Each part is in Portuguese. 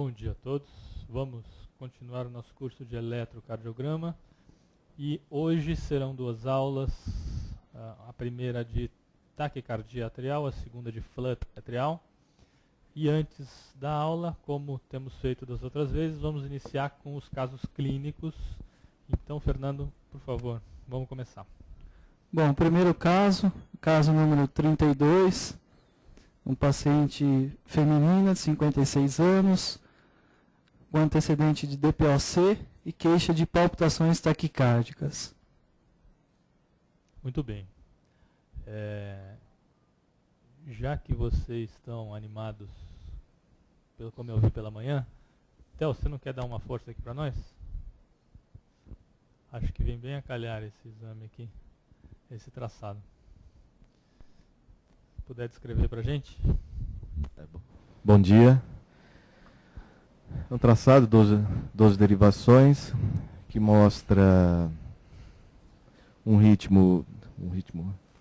Bom dia a todos. Vamos continuar o nosso curso de eletrocardiograma e hoje serão duas aulas, a primeira de taquicardia atrial, a segunda de flutter atrial. E antes da aula, como temos feito das outras vezes, vamos iniciar com os casos clínicos. Então, Fernando, por favor, vamos começar. Bom, primeiro caso número 32, um paciente feminina de 56 anos, com antecedente de DPOC e queixa de palpitações taquicárdicas. Muito bem. Já que vocês estão animados, pelo como eu vi pela manhã, Theo, você não quer dar uma força aqui para nós? Acho que vem bem a calhar esse exame aqui, esse traçado. Se puder descrever para a gente? Bom dia. É um traçado, 12 derivações, que mostra um ritmo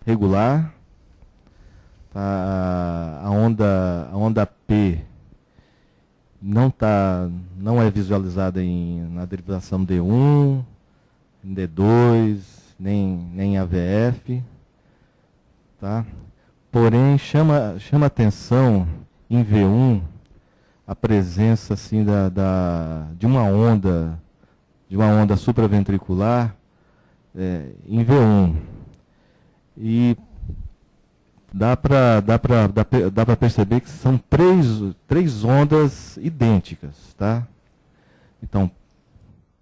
regular. Tá, a onda P não é visualizada na derivação D1, D2, nem AVF. Tá? Porém, chama atenção em V1 a presença assim, de uma onda supraventricular em V1. E dá para perceber que são três ondas idênticas, tá? Então,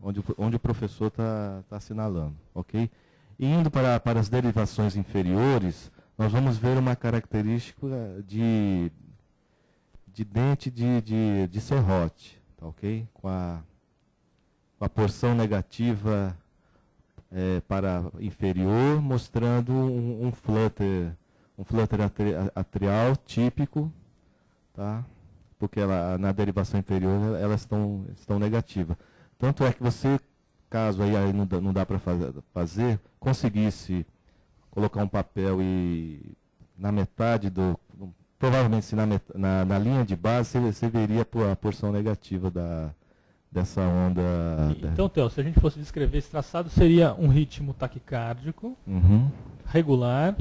onde o professor está assinalando, ok? E indo para as derivações inferiores, nós vamos ver uma característica de dente de serrote, tá, ok? Com a porção negativa para inferior, mostrando um flutter atrial típico, tá? Porque na derivação inferior elas estão negativas. Tanto é que você, caso aí não dá para fazer, conseguisse colocar um papel e na metade provavelmente na linha de base você veria a porção negativa dessa onda. Então, Theo, se a gente fosse descrever esse traçado, seria um ritmo taquicárdico, regular,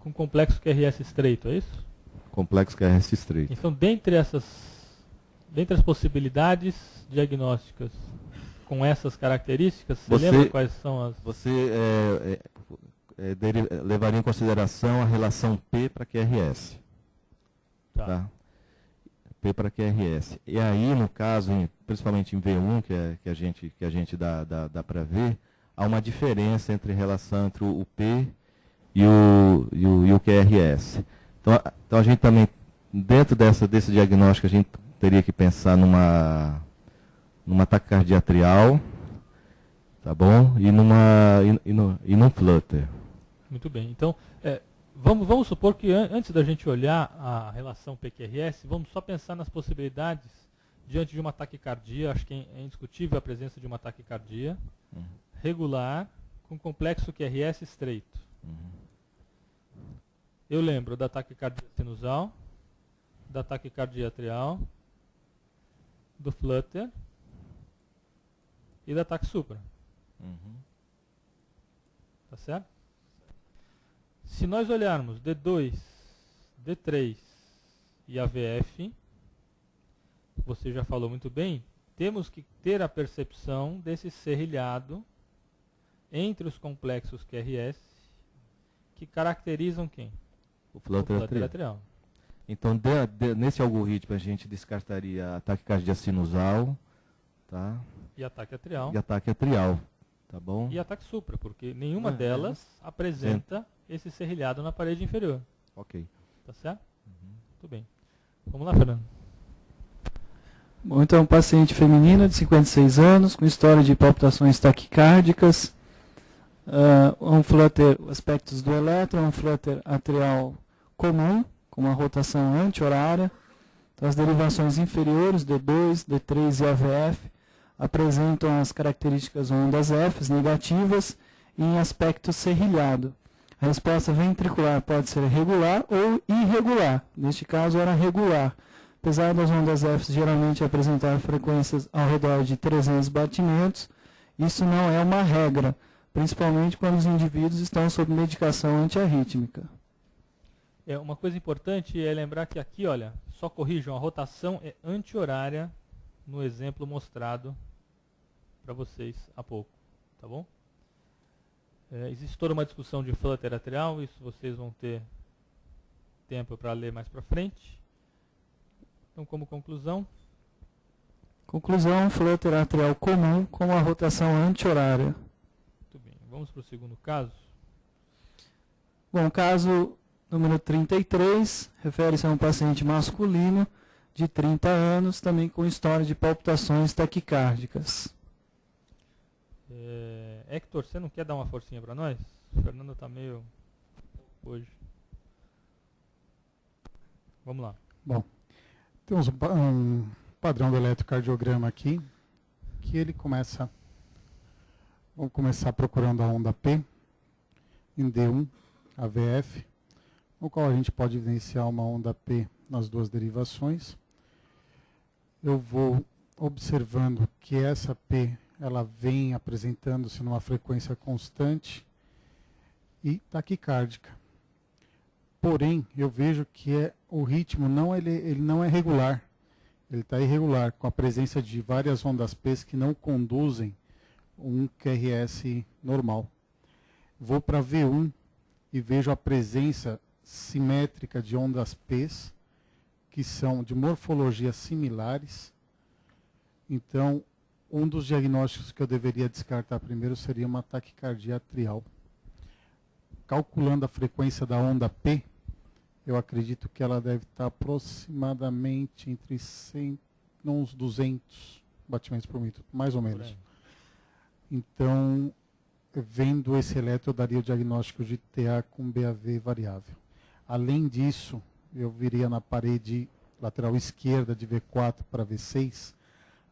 com complexo QRS estreito, é isso? Complexo QRS estreito. Então, dentre as possibilidades diagnósticas com essas características, você lembra quais são as... Você levaria em consideração a relação P para QRS. Tá? P para QRS. E aí, no caso, principalmente em V1, que a gente dá para ver, há uma diferença entre relação entre o P e o QRS. Então a gente também, dentro desse diagnóstico, a gente teria que pensar numa taquicardia atrial, tá bom? E num flutter. Muito bem. Então, vamos supor que antes da gente olhar a relação PQRS, vamos só pensar nas possibilidades diante de uma taquicardia. Acho que é indiscutível a presença de uma taquicardia regular com complexo QRS estreito. Eu lembro da taquicardia sinusal, da taquicardia atrial, do flutter e da taque supra. Tá certo? Se nós olharmos D2, D3 e AVF, você já falou muito bem, temos que ter a percepção desse serrilhado entre os complexos QRS que caracterizam quem? O flutter atrial. Então, nesse algoritmo, a gente descartaria a taquicardia sinusal, tá? E ataque atrial. Tá bom? E ataque supra, porque nenhuma delas apresenta esse serrilhado na parede inferior. Ok. Tá certo? Muito bem. Vamos lá, Fernando. Bom, então, paciente feminina de 56 anos, com história de palpitações taquicárdicas, um flutter, aspectos do eletro, um flutter atrial comum, com uma rotação anti-horária. Então, as derivações inferiores, D2, D3 e AVF, apresentam as características ondas Fs negativas e em aspecto serrilhado. A resposta ventricular pode ser regular ou irregular. Neste caso era regular, Apesar das ondas F geralmente apresentar frequências ao redor de 300 batimentos, isso não é uma regra, principalmente quando os indivíduos estão sob medicação antiarrítmica. Uma coisa importante é lembrar que aqui, olha, só corrijam, a rotação é anti-horária no exemplo mostrado para vocês há pouco, tá bom? Existe toda uma discussão de flutter atrial, isso vocês vão ter tempo para ler mais para frente. Então, como conclusão? Conclusão, flutter atrial comum com a rotação anti-horária. Muito bem, vamos para o segundo caso. Bom, caso número 33, refere-se a um paciente masculino de 30 anos, também com história de palpitações taquicárdicas. Hector, você não quer dar uma forcinha para nós? O Fernando está meio hoje. Vamos lá. Bom, temos um padrão do eletrocardiograma aqui, que ele começa, vamos começar procurando a onda P, em D1, AVF, no qual a gente pode evidenciar uma onda P nas duas derivações. Eu vou observando que essa P, ela vem apresentando-se numa frequência constante e taquicárdica. Porém, eu vejo que o ritmo ele não é regular. Ele está irregular, com a presença de várias ondas P que não conduzem um QRS normal. Vou para V1 e vejo a presença simétrica de ondas P que são de morfologias similares. Então, um dos diagnósticos que eu deveria descartar primeiro seria uma taquicardia atrial. Calculando a frequência da onda P, eu acredito que ela deve estar aproximadamente entre 100, uns 200 batimentos por minuto, mais ou menos. Então, vendo esse eletro, eu daria o diagnóstico de TA com BAV variável. Além disso, eu viria na parede lateral esquerda de V4 para V6,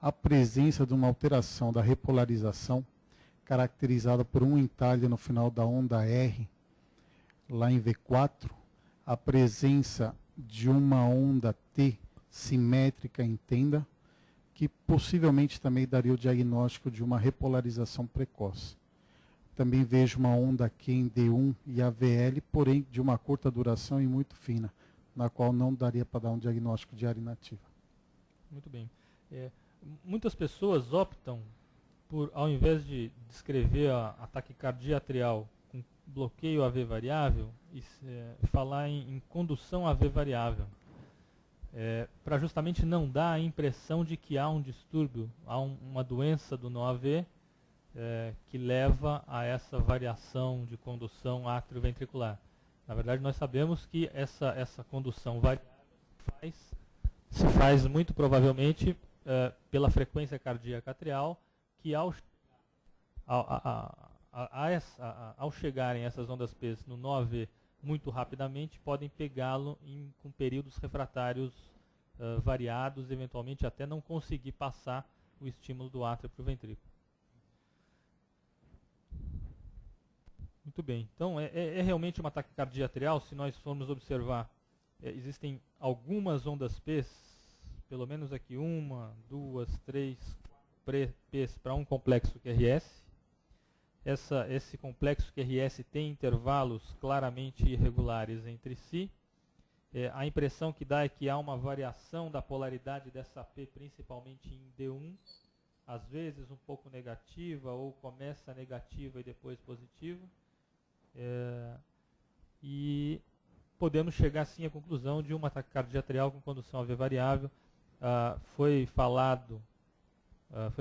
a presença de uma alteração da repolarização, caracterizada por um entalhe no final da onda R, lá em V4, a presença de uma onda T simétrica em tenda, que possivelmente também daria o diagnóstico de uma repolarização precoce. Também vejo uma onda Q em D1 e AVL, porém de uma curta duração e muito fina, na qual não daria para dar um diagnóstico de área inativa. Muito bem. Muitas pessoas optam por, ao invés de descrever a taquicardia atrial com bloqueio AV variável, falar em condução AV variável, para justamente não dar a impressão de que há um distúrbio, há uma doença do nó AV que leva a essa variação de condução atrioventricular. Na verdade, nós sabemos que essa condução variável se faz muito provavelmente pela frequência cardíaca atrial, que ao chegarem essas ondas P no nó AV muito rapidamente, podem pegá-lo com períodos refratários variados, eventualmente até não conseguir passar o estímulo do átrio para o ventrículo. Muito bem, então é realmente uma taquicardia atrial. Se nós formos observar, existem algumas ondas P, pelo menos aqui 1, 2, 3, 4 P's para um complexo QRS. Esse complexo QRS tem intervalos claramente irregulares entre si. A impressão que dá é que há uma variação da polaridade dessa P, principalmente em D1, às vezes um pouco negativa, ou começa negativa e depois positiva. E podemos chegar sim à conclusão de uma taquicardia atrial com condução AV variável. Foi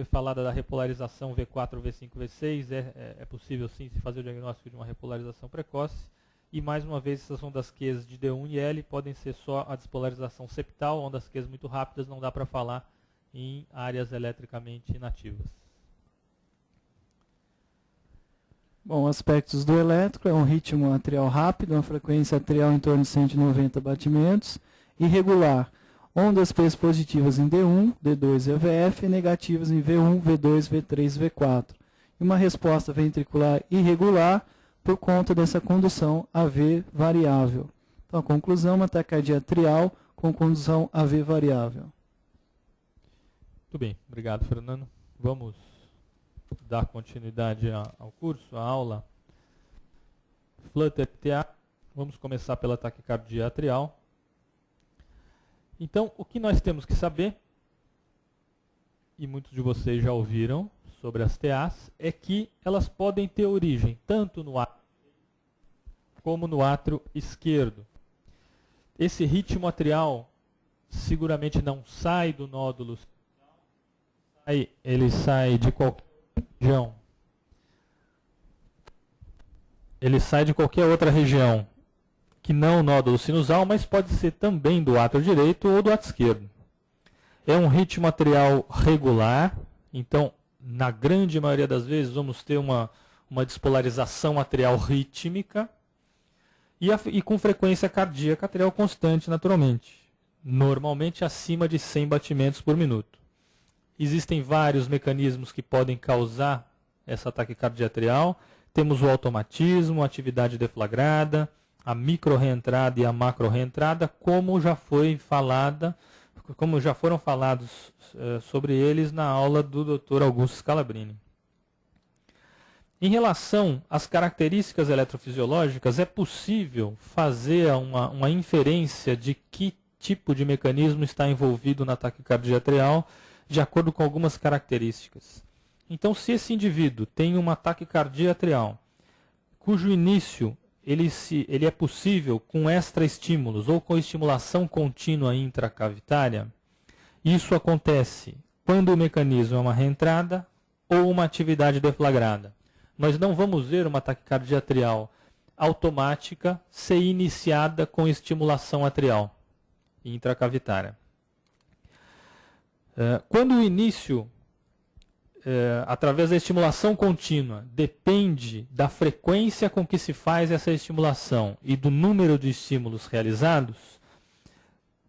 falada da repolarização V4, V5, V6, é possível sim se fazer o diagnóstico de uma repolarização precoce. E mais uma vez, essas ondas Qs de D1 e L podem ser só a despolarização septal, ondas Qs muito rápidas, não dá para falar em áreas eletricamente inativas. Bom, aspectos do elétrico é um ritmo atrial rápido, uma frequência atrial em torno de 190 batimentos, irregular, ondas P positivas em D1, D2 e AVF e negativas em V1, V2, V3 e V4. E uma resposta ventricular irregular por conta dessa condução AV variável. Então, a conclusão, uma taquicardia atrial com condução AV variável. Muito bem, obrigado, Fernando. Vamos dar continuidade ao curso, à aula Flutter TA. Vamos começar pela taquicardia atrial. Então, o que nós temos que saber, e muitos de vocês já ouviram sobre as TAs, é que elas podem ter origem tanto no átrio como no átrio esquerdo. Esse ritmo atrial seguramente não sai do nódulo, ele sai de qualquer região. Ele sai de qualquer outra região que não o nódulo sinusal, mas pode ser também do átrio direito ou do átrio esquerdo. É um ritmo atrial regular, então, na grande maioria das vezes, vamos ter uma despolarização atrial rítmica e com frequência cardíaca atrial constante, naturalmente. Normalmente acima de 100 batimentos por minuto. Existem vários mecanismos que podem causar essa taquicardia atrial. Temos o automatismo, a atividade deflagrada, a micro-reentrada e a macro-reentrada, como já foram falados sobre eles na aula do Dr. Augusto Scalabrini. Em relação às características eletrofisiológicas, é possível fazer uma inferência de que tipo de mecanismo está envolvido na taquicardia atrial, de acordo com algumas características. Então, se esse indivíduo tem uma taquicardia atrial, cujo início ele é possível com extraestímulos ou com estimulação contínua intracavitária, isso acontece quando o mecanismo é uma reentrada ou uma atividade deflagrada. Nós não vamos ver uma taquicardia atrial automática ser iniciada com estimulação atrial intracavitária. Quando o início, através da estimulação contínua, depende da frequência com que se faz essa estimulação e do número de estímulos realizados,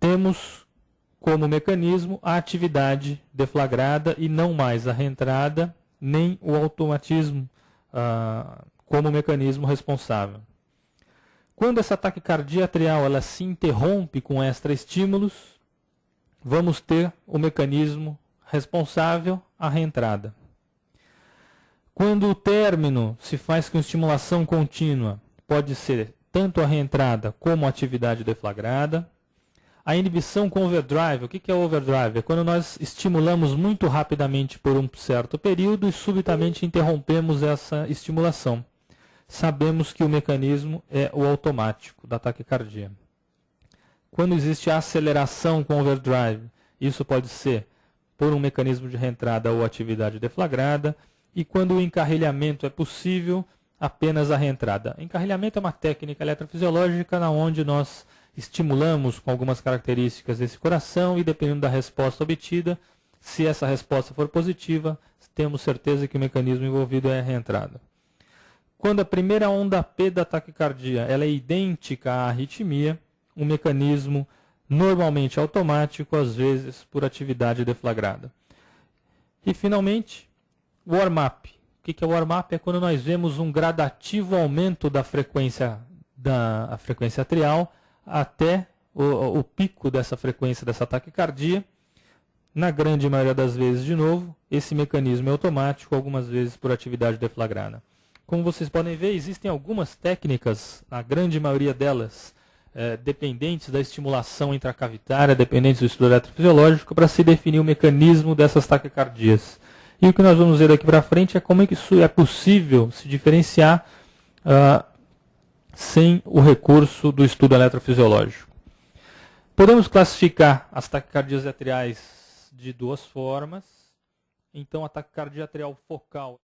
temos como mecanismo a atividade deflagrada e não mais a reentrada, nem o automatismo como mecanismo responsável. Quando essa taquicardia atrial ela se interrompe com extraestímulos, vamos ter o mecanismo responsável, a reentrada. Quando o término se faz com estimulação contínua, pode ser tanto a reentrada como a atividade deflagrada. A inibição com overdrive, o que é overdrive? É quando nós estimulamos muito rapidamente por um certo período e subitamente interrompemos essa estimulação. Sabemos que o mecanismo é o automático da taquicardia. Quando existe a aceleração com overdrive, isso pode ser por um mecanismo de reentrada ou atividade deflagrada, e quando o encarrilhamento é possível, apenas a reentrada. Encarrilhamento é uma técnica eletrofisiológica onde nós estimulamos com algumas características esse coração e, dependendo da resposta obtida, se essa resposta for positiva, temos certeza que o mecanismo envolvido é a reentrada. Quando a primeira onda P da taquicardia ela é idêntica à arritmia, um mecanismo normalmente automático, às vezes por atividade deflagrada. E, finalmente, o warm-up. O que é o warm-up? É quando nós vemos um gradativo aumento da frequência atrial até o pico dessa frequência dessa taquicardia. Na grande maioria das vezes, de novo, esse mecanismo é automático, algumas vezes por atividade deflagrada. Como vocês podem ver, existem algumas técnicas, a grande maioria delas, dependentes da estimulação intracavitária, dependentes do estudo eletrofisiológico, para se definir o mecanismo dessas taquicardias. E o que nós vamos ver daqui para frente é como é que isso é possível se diferenciar sem o recurso do estudo eletrofisiológico. Podemos classificar as taquicardias atriais de duas formas. Então, a taquicardia atrial focal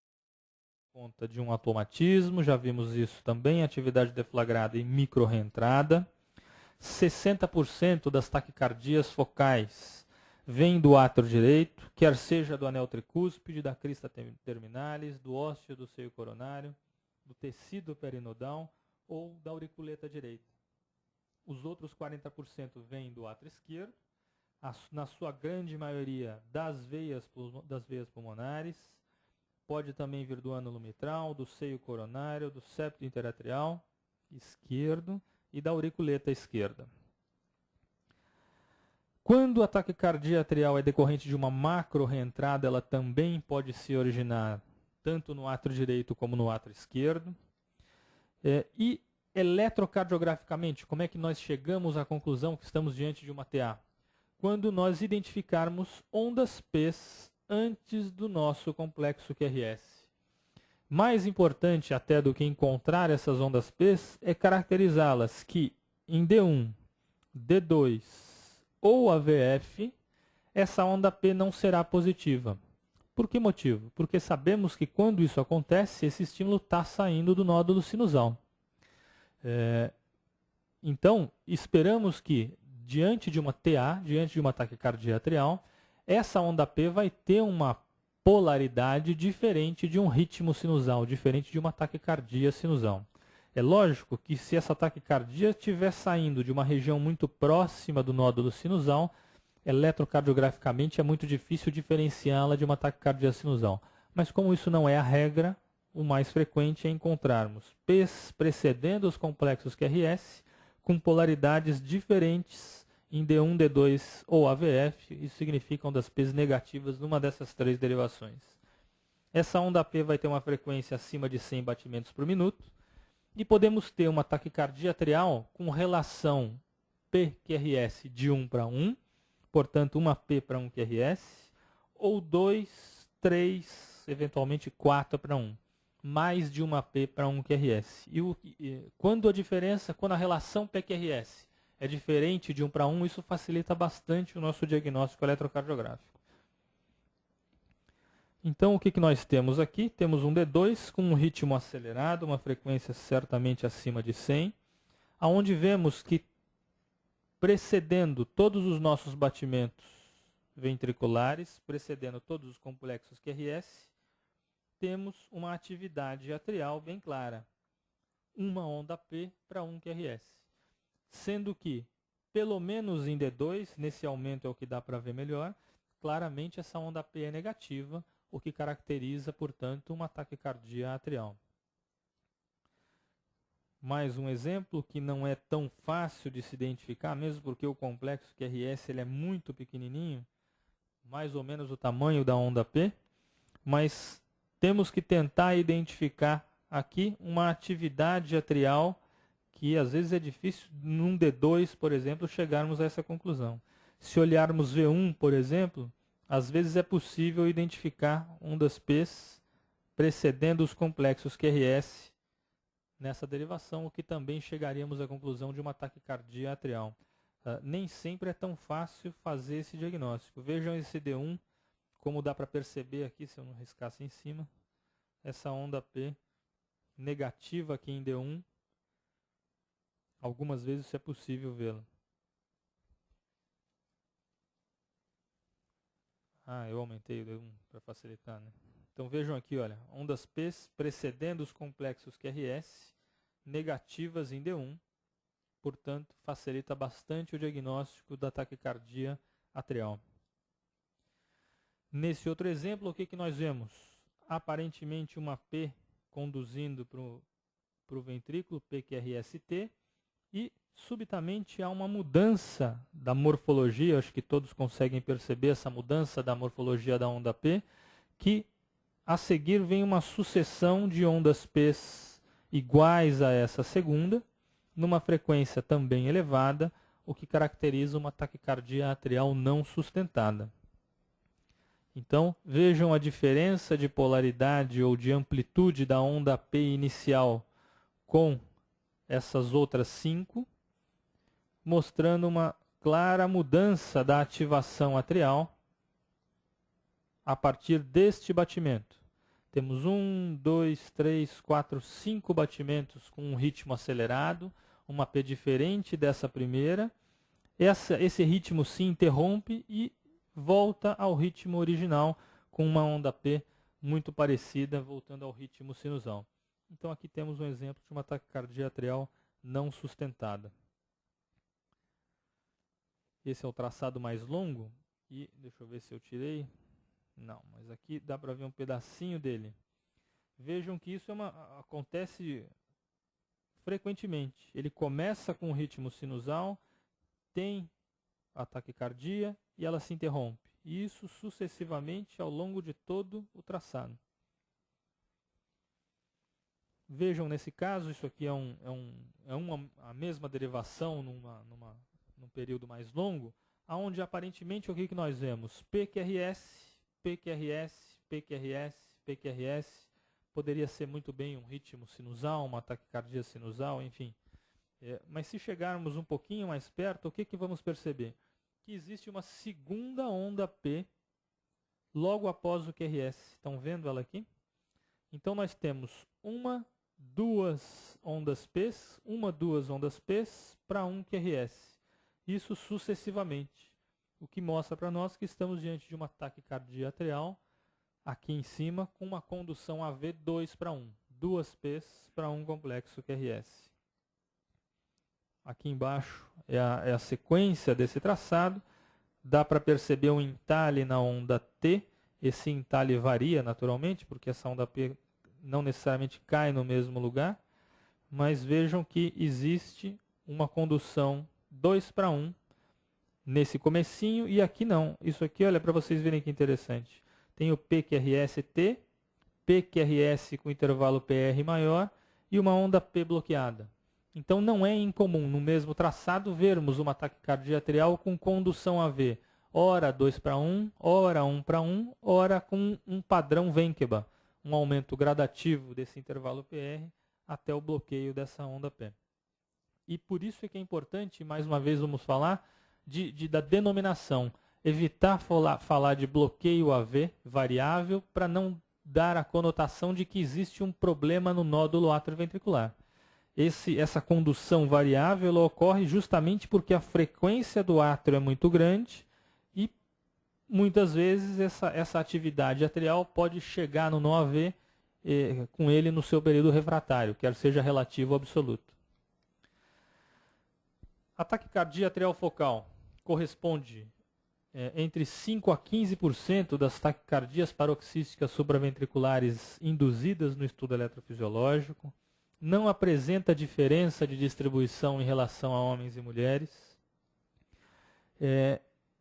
conta de um automatismo, já vimos isso também, atividade deflagrada e micro-reentrada. 60% das taquicardias focais vêm do átrio direito, quer seja do anel tricúspide, da crista terminalis, do ósseo do seio coronário, do tecido perinodal ou da auriculeta direita. Os outros 40% vêm do átrio esquerdo, na sua grande maioria das veias pulmonares, pode também vir do ânulo mitral, do seio coronário, do septo interatrial esquerdo e da auriculeta esquerda. Quando a taquicardia atrial é decorrente de uma macro reentrada, ela também pode se originar tanto no átrio direito como no átrio esquerdo. E eletrocardiograficamente, como é que nós chegamos à conclusão que estamos diante de uma TA? Quando nós identificarmos ondas P's antes do nosso complexo QRS. Mais importante até do que encontrar essas ondas P's é caracterizá-las que em D1, D2 ou AVF, essa onda P não será positiva. Por que motivo? Porque sabemos que quando isso acontece, esse estímulo está saindo do nódulo sinusal. Então, esperamos que, diante de uma TA, diante de uma taquicardia atrial, essa onda P vai ter uma polaridade diferente de um ritmo sinusal, diferente de uma taquicardia sinusal. É lógico que se essa taquicardia estiver saindo de uma região muito próxima do nódulo sinusal, eletrocardiograficamente é muito difícil diferenciá-la de uma taquicardia sinusal. Mas como isso não é a regra, o mais frequente é encontrarmos P's precedendo os complexos QRS com polaridades diferentes em D1, D2 ou AVF, isso significa ondas P's negativas numa dessas três derivações. Essa onda P vai ter uma frequência acima de 100 batimentos por minuto e podemos ter uma taquicardia atrial com relação P-QRS de 1 para 1, portanto uma P para 1 QRS, ou 2, 3, eventualmente 4 para 1, mais de uma P para 1 QRS. Quando a relação P-QRS é diferente de 1 para 1, isso facilita bastante o nosso diagnóstico eletrocardiográfico. Então, o que nós temos aqui? Temos um D2 com um ritmo acelerado, uma frequência certamente acima de 100, onde vemos que, precedendo todos os nossos batimentos ventriculares, precedendo todos os complexos QRS, temos uma atividade atrial bem clara. Uma onda P para 1 QRS. Sendo que, pelo menos em D2, nesse aumento é o que dá para ver melhor, claramente essa onda P é negativa, o que caracteriza, portanto, uma taquicardia atrial. Mais um exemplo que não é tão fácil de se identificar, mesmo porque o complexo QRS ele é muito pequenininho, mais ou menos o tamanho da onda P, mas temos que tentar identificar aqui uma atividade atrial que às vezes é difícil, num D2, por exemplo, chegarmos a essa conclusão. Se olharmos V1, por exemplo, às vezes é possível identificar ondas P's precedendo os complexos QRS nessa derivação, o que também chegaríamos à conclusão de uma taquicardia atrial. Nem sempre é tão fácil fazer esse diagnóstico. Vejam esse D1, como dá para perceber aqui, se eu não riscasse em cima, essa onda P negativa aqui em D1, algumas vezes é possível vê-la. Eu aumentei o D1 para facilitar, né? Então vejam aqui, olha, ondas P precedendo os complexos QRS, negativas em D1, portanto, facilita bastante o diagnóstico da taquicardia atrial. Nesse outro exemplo, o que nós vemos? Aparentemente uma P conduzindo para o ventrículo, PQRST, e subitamente há uma mudança da morfologia, acho que todos conseguem perceber essa mudança da morfologia da onda P, que a seguir vem uma sucessão de ondas P's iguais a essa segunda, numa frequência também elevada, o que caracteriza uma taquicardia atrial não sustentada. Então, vejam a diferença de polaridade ou de amplitude da onda P inicial com essas outras 5, mostrando uma clara mudança da ativação atrial a partir deste batimento. Temos 1, 2, 3, 4, 5 batimentos com um ritmo acelerado, uma P diferente dessa primeira. Esse ritmo se interrompe e volta ao ritmo original com uma onda P muito parecida, voltando ao ritmo sinusal. Então aqui temos um exemplo de uma taquicardia atrial não sustentada. Esse é o traçado mais longo e deixa eu ver se eu tirei. Não, mas aqui dá para ver um pedacinho dele. Vejam que isso acontece frequentemente. Ele começa com o ritmo sinusal, tem a taquicardia e ela se interrompe. E isso sucessivamente ao longo de todo o traçado. Vejam, nesse caso, isso aqui é a mesma derivação num período mais longo, onde aparentemente o que nós vemos? PQRS, PQRS, PQRS, PQRS, poderia ser muito bem um ritmo sinusal, uma taquicardia sinusal, enfim. Mas se chegarmos um pouquinho mais perto, o que vamos perceber? Que existe uma segunda onda P logo após o QRS. Estão vendo ela aqui? Então nós temos duas ondas P's, duas ondas P's para um QRS. Isso sucessivamente. O que mostra para nós que estamos diante de uma taquicardia atrial, aqui em cima, com uma condução AV 2:1. Duas P's para um complexo QRS. Aqui embaixo é a sequência desse traçado. Dá para perceber um entalhe na onda T. Esse entalhe varia naturalmente, porque essa onda P não necessariamente cai no mesmo lugar. Mas vejam que existe uma condução 2:1 nesse comecinho, e aqui não. Isso aqui, olha, para vocês verem que interessante. Tem o PQRS-T, PQRS com intervalo PR maior e uma onda P bloqueada. Então não é incomum no mesmo traçado vermos uma taquicardia atrial com condução AV, ora 2:1, ora 1:1, ora com um padrão Wenkeba, um aumento gradativo desse intervalo PR até o bloqueio dessa onda P. E por isso é que é importante, mais uma vez vamos falar, da denominação. Evitar falar de bloqueio AV variável para não dar a conotação de que existe um problema no nódulo atrioventricular. Essa condução variável ocorre justamente porque a frequência do átrio é muito grande e muitas vezes essa atividade atrial pode chegar no nó AV com ele no seu período refratário, quer seja relativo ou absoluto. A taquicardia atrial focal corresponde entre 5 a 15% das taquicardias paroxísticas supraventriculares induzidas no estudo eletrofisiológico. Não apresenta diferença de distribuição em relação a homens e mulheres.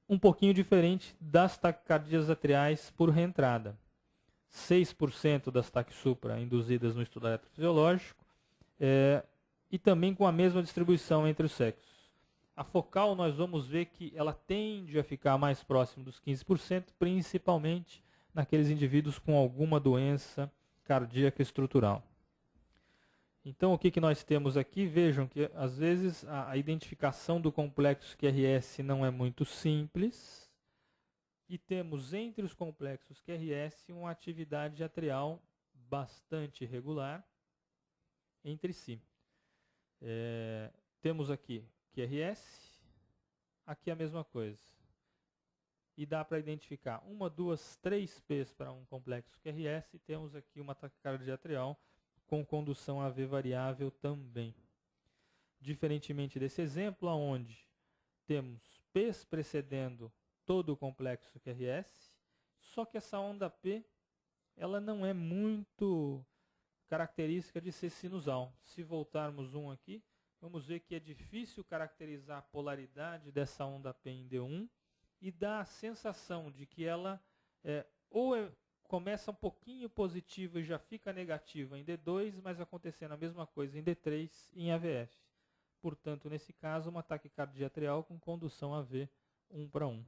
Um pouquinho diferente das taquicardias atriais por reentrada. 6% das taquisupra induzidas no estudo eletrofisiológico e também com a mesma distribuição entre os sexos. A focal nós vamos ver que ela tende a ficar mais próximo dos 15%, principalmente naqueles indivíduos com alguma doença cardíaca estrutural. Então o que nós temos aqui? Vejam que às vezes a identificação do complexo QRS não é muito simples e temos entre os complexos QRS uma atividade atrial bastante irregular entre si. Temos aqui QRS, aqui a mesma coisa. E dá para identificar 1, 2, 3 P's para um complexo QRS e temos aqui uma taquicardia atrial com condução AV variável também. Diferentemente desse exemplo, onde temos P's precedendo todo o complexo QRS, só que essa onda P ela não é muito característica de ser sinusal. Se voltarmos aqui, vamos ver que é difícil caracterizar a polaridade dessa onda P em D1 e dá a sensação de que ela começa um pouquinho positiva e já fica negativa em D2, mas acontecendo a mesma coisa em D3 e em AVF. Portanto, nesse caso, uma taquicardia atrial com condução AV 1:1.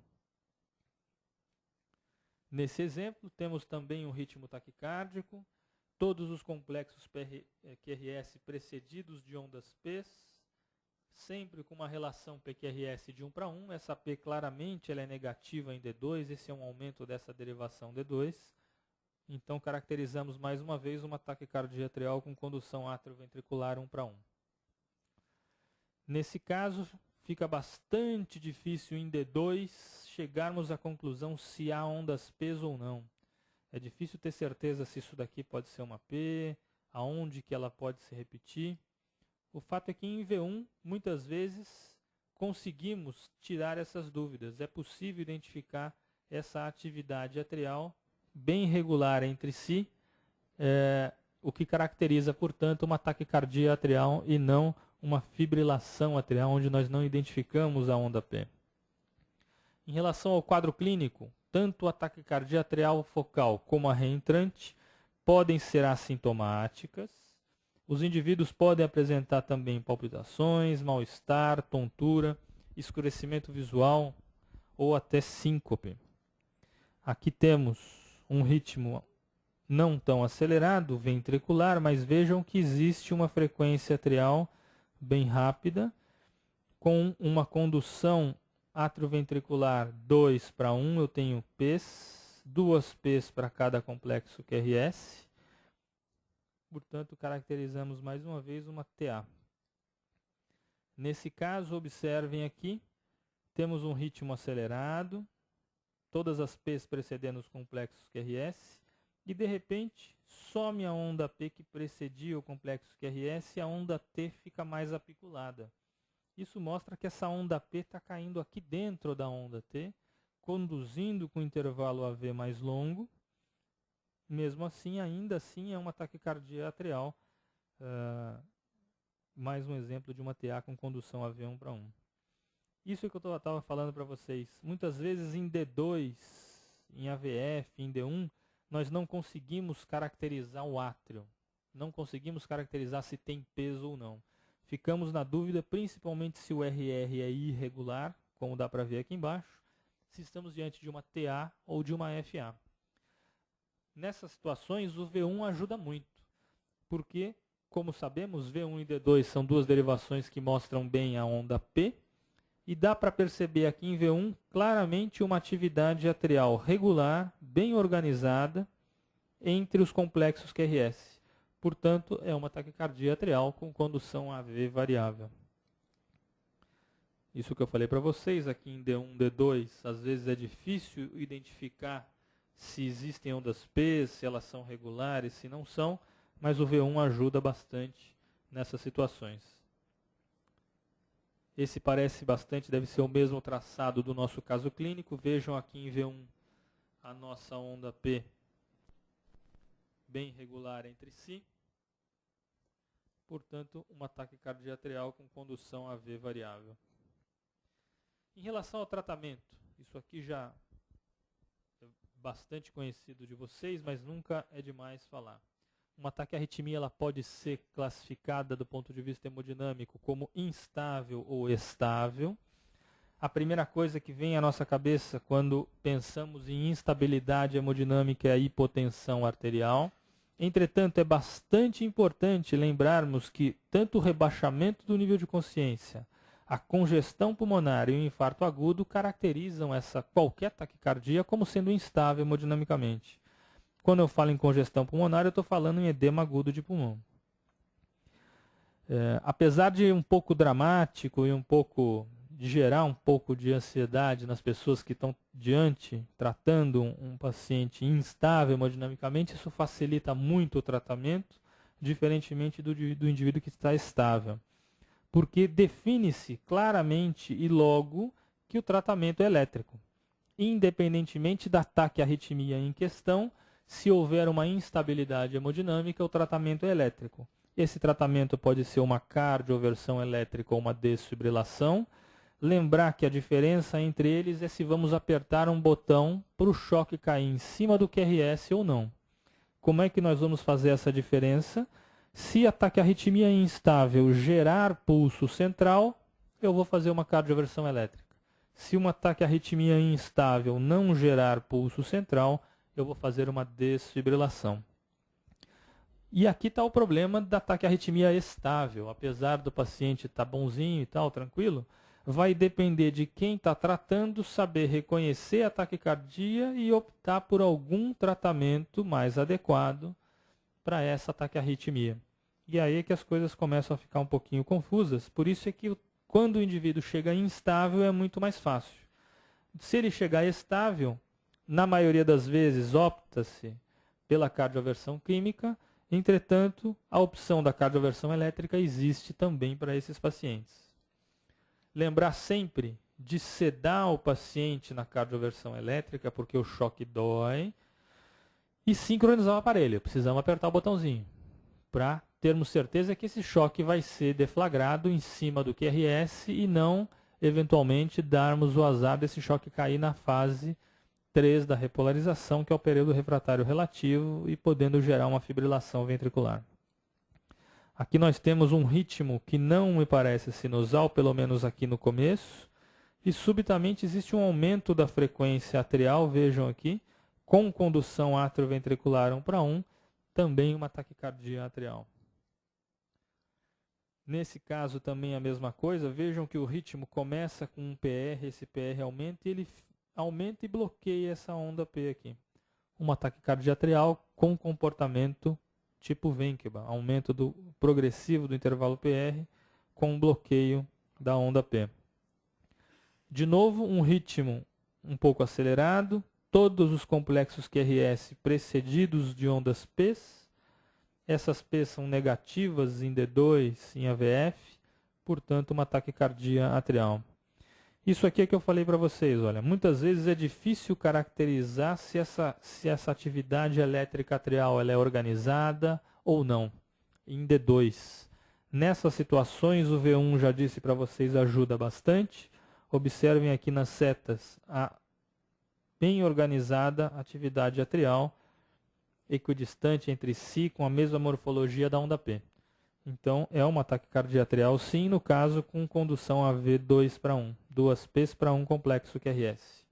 Nesse exemplo, temos também um ritmo taquicárdico, todos os complexos QRS precedidos de ondas P's, sempre com uma relação PQRS de 1:1. Essa P claramente ela é negativa em D2, esse é um aumento dessa derivação D2. Então caracterizamos mais uma vez uma taquicardia atrial com condução atrioventricular 1:1. Nesse caso, fica bastante difícil em D2 chegarmos à conclusão se há ondas P's ou não. É difícil ter certeza se isso daqui pode ser uma P, aonde que ela pode se repetir. O fato é que em V1, muitas vezes, conseguimos tirar essas dúvidas. É possível identificar essa atividade atrial bem regular entre si, o que caracteriza, portanto, uma taquicardia atrial e não uma fibrilação atrial, onde nós não identificamos a onda P. Em relação ao quadro clínico, tanto a taquicardia atrial focal como a reentrante podem ser assintomáticas. Os indivíduos podem apresentar também palpitações, mal-estar, tontura, escurecimento visual ou até síncope. Aqui temos um ritmo não tão acelerado, ventricular, mas vejam que existe uma frequência atrial bem rápida, com uma condução atrioventricular 2:1, eu tenho P's, 2 P's para cada complexo QRS. Portanto, caracterizamos mais uma vez uma TA. Nesse caso, observem aqui, temos um ritmo acelerado, todas as P's precedendo os complexos QRS, e de repente some a onda P que precedia o complexo QRS e a onda T fica mais apiculada. Isso mostra que essa onda P está caindo aqui dentro da onda T, conduzindo com intervalo AV mais longo. Mesmo assim, ainda assim, é uma taquicardia atrial. Mais um exemplo de uma TA com condução AV 1:1. Isso que eu estava falando para vocês. Muitas vezes em D2, em AVF, em D1, nós não conseguimos caracterizar o átrio. Não conseguimos caracterizar se tem peso ou não. Ficamos na dúvida, principalmente se o RR é irregular, como dá para ver aqui embaixo, se estamos diante de uma TA ou de uma FA. Nessas situações, o V1 ajuda muito, porque, como sabemos, V1 e D2 são duas derivações que mostram bem a onda P, e dá para perceber aqui em V1 claramente uma atividade atrial regular, bem organizada, entre os complexos QRS. Portanto, é uma taquicardia atrial com condução AV variável. Isso que eu falei para vocês, aqui em D1, D2, às vezes é difícil identificar se existem ondas P, se elas são regulares, se não são, mas o V1 ajuda bastante nessas situações. Esse parece bastante, deve ser o mesmo traçado do nosso caso clínico. Vejam aqui em V1 a nossa onda P bem regular entre si. Portanto, uma taquicardia atrial com condução AV variável. Em relação ao tratamento, isso aqui já é bastante conhecido de vocês, mas nunca é demais falar. Uma taquiarritmia ela pode ser classificada do ponto de vista hemodinâmico como instável ou estável. A primeira coisa que vem à nossa cabeça quando pensamos em instabilidade hemodinâmica é a hipotensão arterial. Entretanto, é bastante importante lembrarmos que tanto o rebaixamento do nível de consciência, a congestão pulmonar e o infarto agudo caracterizam qualquer taquicardia como sendo instável hemodinamicamente. Quando eu falo em congestão pulmonar, eu estou falando em edema agudo de pulmão. Apesar de um pouco dramático e de gerar um pouco de ansiedade nas pessoas que estão tratando um paciente instável hemodinamicamente, isso facilita muito o tratamento, diferentemente do indivíduo que está estável. Porque define-se claramente e logo que o tratamento é elétrico. Independentemente da taquiarritmia em questão, se houver uma instabilidade hemodinâmica, o tratamento é elétrico. Esse tratamento pode ser uma cardioversão elétrica ou uma desfibrilação. Lembrar que a diferença entre eles é se vamos apertar um botão para o choque cair em cima do QRS ou não. Como é que nós vamos fazer essa diferença? Se a taquiarritmia instável gerar pulso central, eu vou fazer uma cardioversão elétrica. Se uma taquiarritmia instável não gerar pulso central, eu vou fazer uma desfibrilação. E aqui está o problema da taquiarritmia estável. Apesar do paciente estar bonzinho e tal, tranquilo, vai depender de quem está tratando saber reconhecer a taquicardia e optar por algum tratamento mais adequado para essa taquiarritmia. E aí é que as coisas começam a ficar um pouquinho confusas. Por isso é que quando o indivíduo chega instável é muito mais fácil. Se ele chegar estável, na maioria das vezes opta-se pela cardioversão química. Entretanto, a opção da cardioversão elétrica existe também para esses pacientes. Lembrar sempre de sedar o paciente na cardioversão elétrica, porque o choque dói, e sincronizar o aparelho. Precisamos apertar o botãozinho para termos certeza que esse choque vai ser deflagrado em cima do QRS e não eventualmente darmos o azar desse choque cair na fase 3 da repolarização, que é o período refratário relativo, e podendo gerar uma fibrilação ventricular. Aqui nós temos um ritmo que não me parece sinusal, pelo menos aqui no começo, e subitamente existe um aumento da frequência atrial, vejam aqui, com condução atrioventricular 1:1, também uma taquicardia atrial. Nesse caso também a mesma coisa, vejam que o ritmo começa com um PR, esse PR aumenta e ele aumenta e bloqueia essa onda P aqui. Uma taquicardia atrial com comportamento tipo Wenckebach, aumento progressivo do intervalo PR com bloqueio da onda P. De novo, um ritmo um pouco acelerado, todos os complexos QRS precedidos de ondas P's. Essas P's são negativas em D2, em AVF, portanto uma taquicardia atrial. Isso aqui é que eu falei para vocês, olha, muitas vezes é difícil caracterizar se essa atividade elétrica atrial ela é organizada ou não, em D2. Nessas situações, o V1, já disse para vocês, ajuda bastante. Observem aqui nas setas a bem organizada atividade atrial, equidistante entre si, com a mesma morfologia da onda P. Então, é uma taquicardia atrial, sim, no caso com condução AV 2:1, 2 P's para um complexo QRS.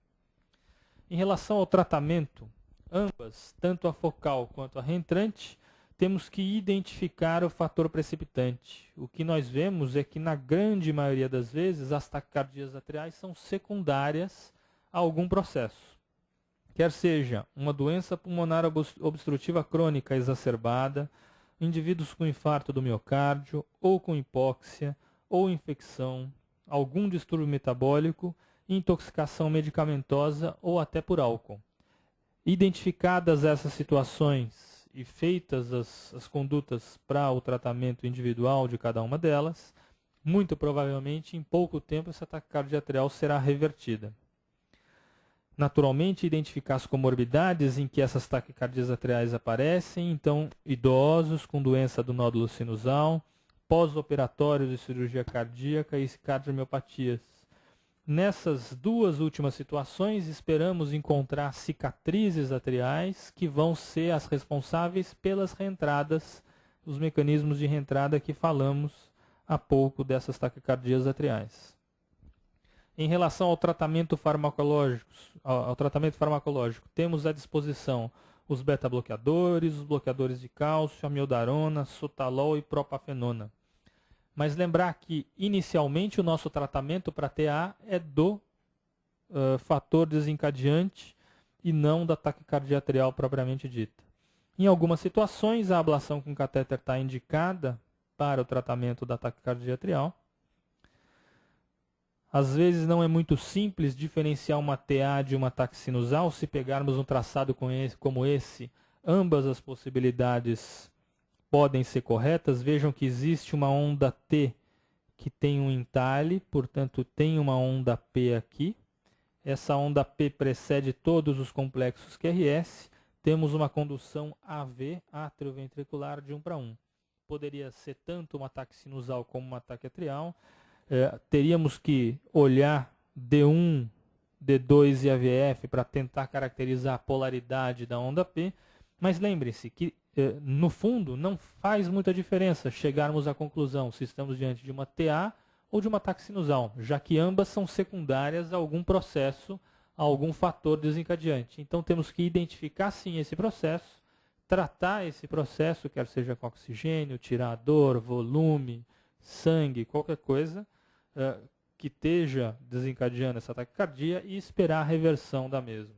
Em relação ao tratamento, ambas, tanto a focal quanto a reentrante, temos que identificar o fator precipitante. O que nós vemos é que, na grande maioria das vezes, as taquicardias atriais são secundárias a algum processo. Quer seja uma doença pulmonar obstrutiva crônica exacerbada, indivíduos com infarto do miocárdio, ou com hipóxia, ou infecção, algum distúrbio metabólico, intoxicação medicamentosa ou até por álcool. Identificadas essas situações e feitas as condutas para o tratamento individual de cada uma delas, muito provavelmente em pouco tempo essa taquicardia atrial será revertida. Naturalmente, identificar as comorbidades em que essas taquicardias atriais aparecem, então, idosos com doença do nódulo sinusal, pós-operatórios de cirurgia cardíaca e cardiomiopatias. Nessas duas últimas situações, esperamos encontrar cicatrizes atriais que vão ser as responsáveis pelas reentradas, os mecanismos de reentrada que falamos há pouco dessas taquicardias atriais. Em relação ao tratamento farmacológico, temos à disposição os beta-bloqueadores, os bloqueadores de cálcio, amiodarona, sotalol e propafenona. Mas lembrar que, inicialmente, o nosso tratamento para TA é do fator desencadeante e não da taquicardia atrial propriamente dita. Em algumas situações, a ablação com catéter está indicada para o tratamento da taquicardia atrial. Às vezes não é muito simples diferenciar uma TA de uma ataque sinusal. Se pegarmos um traçado como esse, ambas as possibilidades podem ser corretas. Vejam que existe uma onda T que tem um entalhe, portanto tem uma onda P aqui. Essa onda P precede todos os complexos QRS. Temos uma condução AV, atrioventricular, de 1:1. Poderia ser tanto um ataque sinusal como um ataque atrial. Teríamos que olhar D1, D2 e AVF para tentar caracterizar a polaridade da onda P, mas lembre-se que, no fundo, não faz muita diferença chegarmos à conclusão se estamos diante de uma TA ou de uma ataque sinusal, já que ambas são secundárias a algum processo, a algum fator desencadeante. Então temos que identificar sim esse processo, tratar esse processo, quer seja com oxigênio, tirar a dor, volume, sangue, qualquer coisa, que esteja desencadeando essa taquicardia e esperar a reversão da mesma.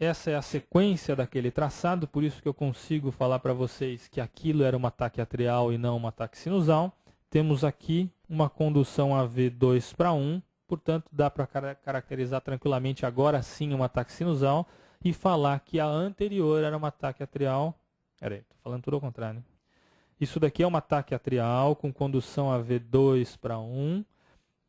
Essa é a sequência daquele traçado, por isso que eu consigo falar para vocês que aquilo era um ataque atrial e não um ataque sinusal. Temos aqui uma condução AV 2:1, portanto dá para caracterizar tranquilamente agora sim um ataque sinusal e falar que a anterior era um ataque atrial. Peraí, estou falando tudo ao contrário, né? Isso daqui é um ataque atrial com condução AV 2:1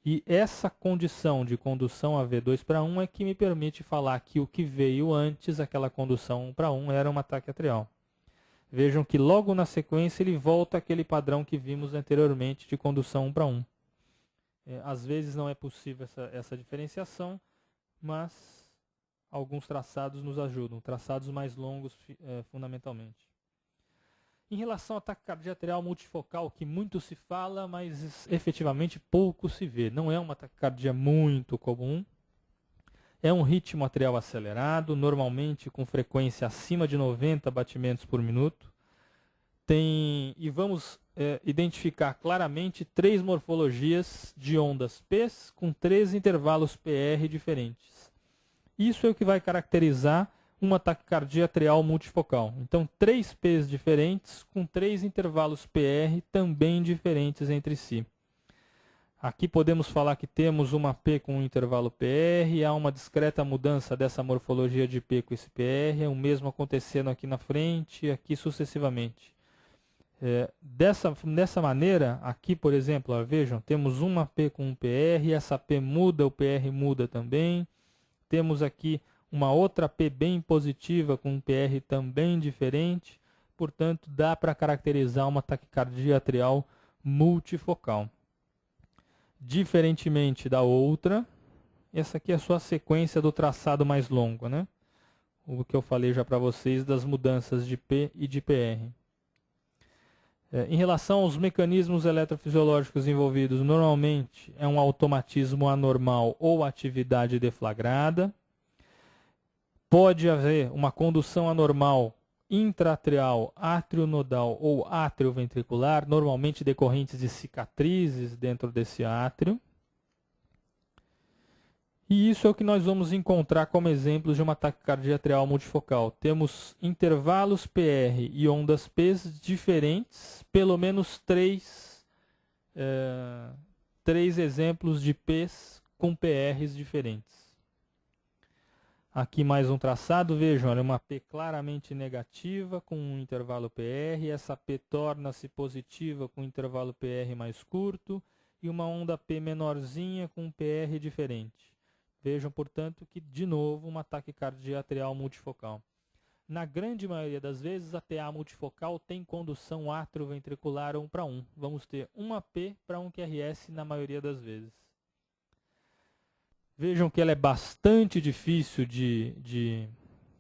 e essa condição de condução AV 2:1 é que me permite falar que o que veio antes, aquela condução 1:1, era um ataque atrial. Vejam que logo na sequência ele volta àquele padrão que vimos anteriormente de condução 1 para 1. Às vezes não é possível essa diferenciação, mas alguns traçados nos ajudam, traçados mais longos fundamentalmente. Em relação à taquicardia arterial multifocal, que muito se fala, mas efetivamente pouco se vê. Não é uma taquicardia muito comum. É um ritmo arterial acelerado, normalmente com frequência acima de 90 batimentos por minuto. E vamos identificar claramente 3 morfologias de ondas P com 3 intervalos PR diferentes. Isso é o que vai caracterizar uma taquicardia atrial multifocal. Então, 3 P's diferentes com 3 intervalos PR também diferentes entre si. Aqui podemos falar que temos uma P com um intervalo PR, e há uma discreta mudança dessa morfologia de P com esse PR, é o mesmo acontecendo aqui na frente e aqui sucessivamente. Dessa maneira, aqui, por exemplo, vejam, temos uma P com um PR, essa P muda, o PR muda também. Temos aqui uma outra P bem positiva com um PR também diferente. Portanto, dá para caracterizar uma taquicardia atrial multifocal. Diferentemente da outra, essa aqui é a sua sequência do traçado mais longo, né? O que eu falei já para vocês das mudanças de P e de PR. Em relação aos mecanismos eletrofisiológicos envolvidos, normalmente é um automatismo anormal ou atividade deflagrada. Pode haver uma condução anormal intraatrial, átrio-nodal ou átrio-ventricular, normalmente decorrentes de cicatrizes dentro desse átrio. E isso é o que nós vamos encontrar como exemplos de uma taquicardia atrial multifocal. Temos intervalos PR e ondas P diferentes, pelo menos 3 exemplos de P's com PRs diferentes. Aqui mais um traçado, vejam, olha, uma P claramente negativa com um intervalo PR, essa P torna-se positiva com um intervalo PR mais curto e uma onda P menorzinha com um PR diferente. Vejam, portanto, que, de novo, uma taquicardia atrial multifocal. Na grande maioria das vezes, a TA multifocal tem condução atrioventricular 1 para 1. Vamos ter uma P para um QRS na maioria das vezes. Vejam que ela é bastante difícil de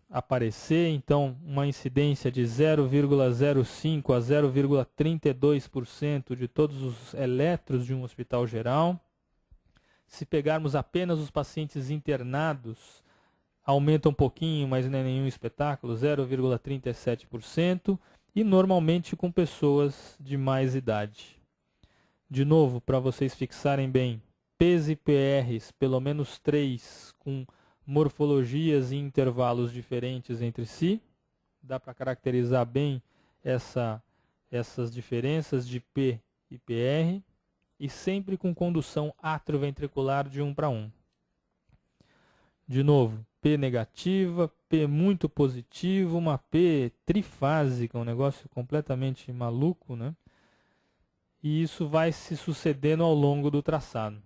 aparecer, então uma incidência de 0,05 a 0,32% de todos os eletros de um hospital geral. Se pegarmos apenas os pacientes internados, aumenta um pouquinho, mas não é nenhum espetáculo, 0,37%, e normalmente com pessoas de mais idade. De novo, para vocês fixarem bem, P's e PRs, pelo menos 3, com morfologias e intervalos diferentes entre si. Dá para caracterizar bem essas diferenças de P e PR. E sempre com condução atrioventricular de 1 para 1. De novo, P negativa, P muito positivo, uma P trifásica, um negócio completamente maluco, né? E isso vai se sucedendo ao longo do traçado.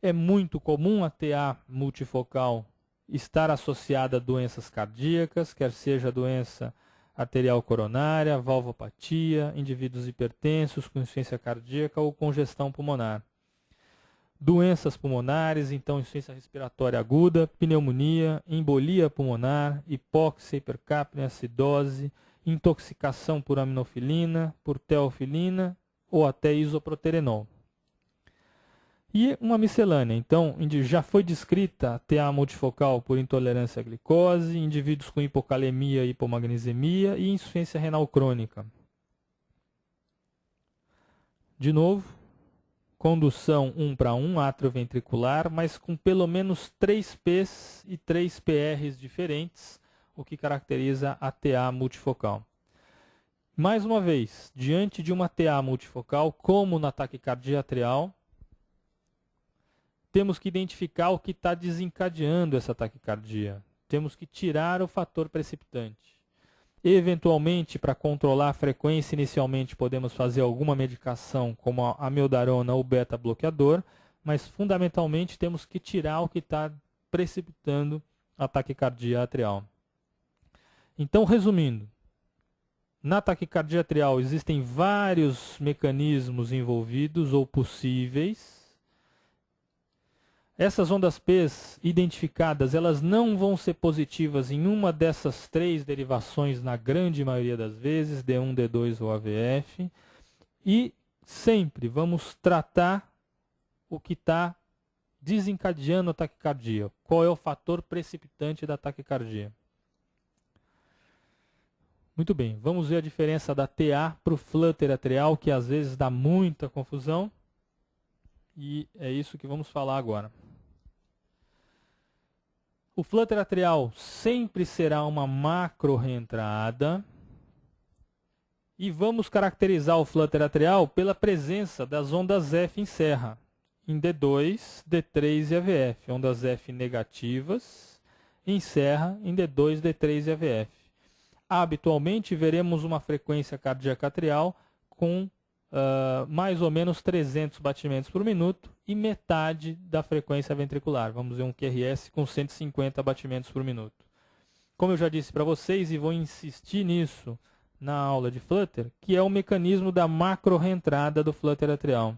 É muito comum a TA multifocal estar associada a doenças cardíacas, quer seja doença arterial coronária, valvopatia, indivíduos hipertensos com insuficiência cardíaca ou congestão pulmonar. Doenças pulmonares, então insuficiência respiratória aguda, pneumonia, embolia pulmonar, hipóxia, hipercapnia, acidose, intoxicação por aminofilina, por teofilina ou até isoproterenol. E uma miscelânea, então, já foi descrita a TA multifocal por intolerância à glicose, indivíduos com hipocalemia e hipomagnesemia e insuficiência renal crônica. De novo, condução 1 para 1, atrioventricular, mas com pelo menos 3 P's e 3 PRs diferentes, o que caracteriza a TA multifocal. Mais uma vez, diante de uma TA multifocal, como na taquicardia atrial, temos que identificar o que está desencadeando essa taquicardia. Temos que tirar o fator precipitante. Eventualmente, para controlar a frequência, inicialmente podemos fazer alguma medicação, como a amiodarona ou beta-bloqueador, mas fundamentalmente temos que tirar o que está precipitando a taquicardia atrial. Então, resumindo, Na taquicardia atrial existem vários mecanismos envolvidos ou possíveis. Essas ondas P identificadas, elas não vão ser positivas em uma dessas 3 derivações na grande maioria das vezes, D1, D2 ou AVF. E sempre vamos tratar o que está desencadeando a taquicardia. Qual é o fator precipitante da taquicardia? Muito bem, vamos ver a diferença da TA para o flutter atrial, que às vezes dá muita confusão. E é isso que vamos falar agora. O flutter atrial sempre será uma macro reentrada. E vamos caracterizar o flutter atrial pela presença das ondas F em serra, em D2, D3 e AVF. Ondas F negativas em serra, em D2, D3 e AVF. Habitualmente veremos uma frequência cardíaca atrial com mais ou menos 300 batimentos por minuto e metade da frequência ventricular. Vamos ver um QRS com 150 batimentos por minuto. Como eu já disse para vocês, e vou insistir nisso na aula de flutter, que é o mecanismo da macro reentrada do flutter atrial.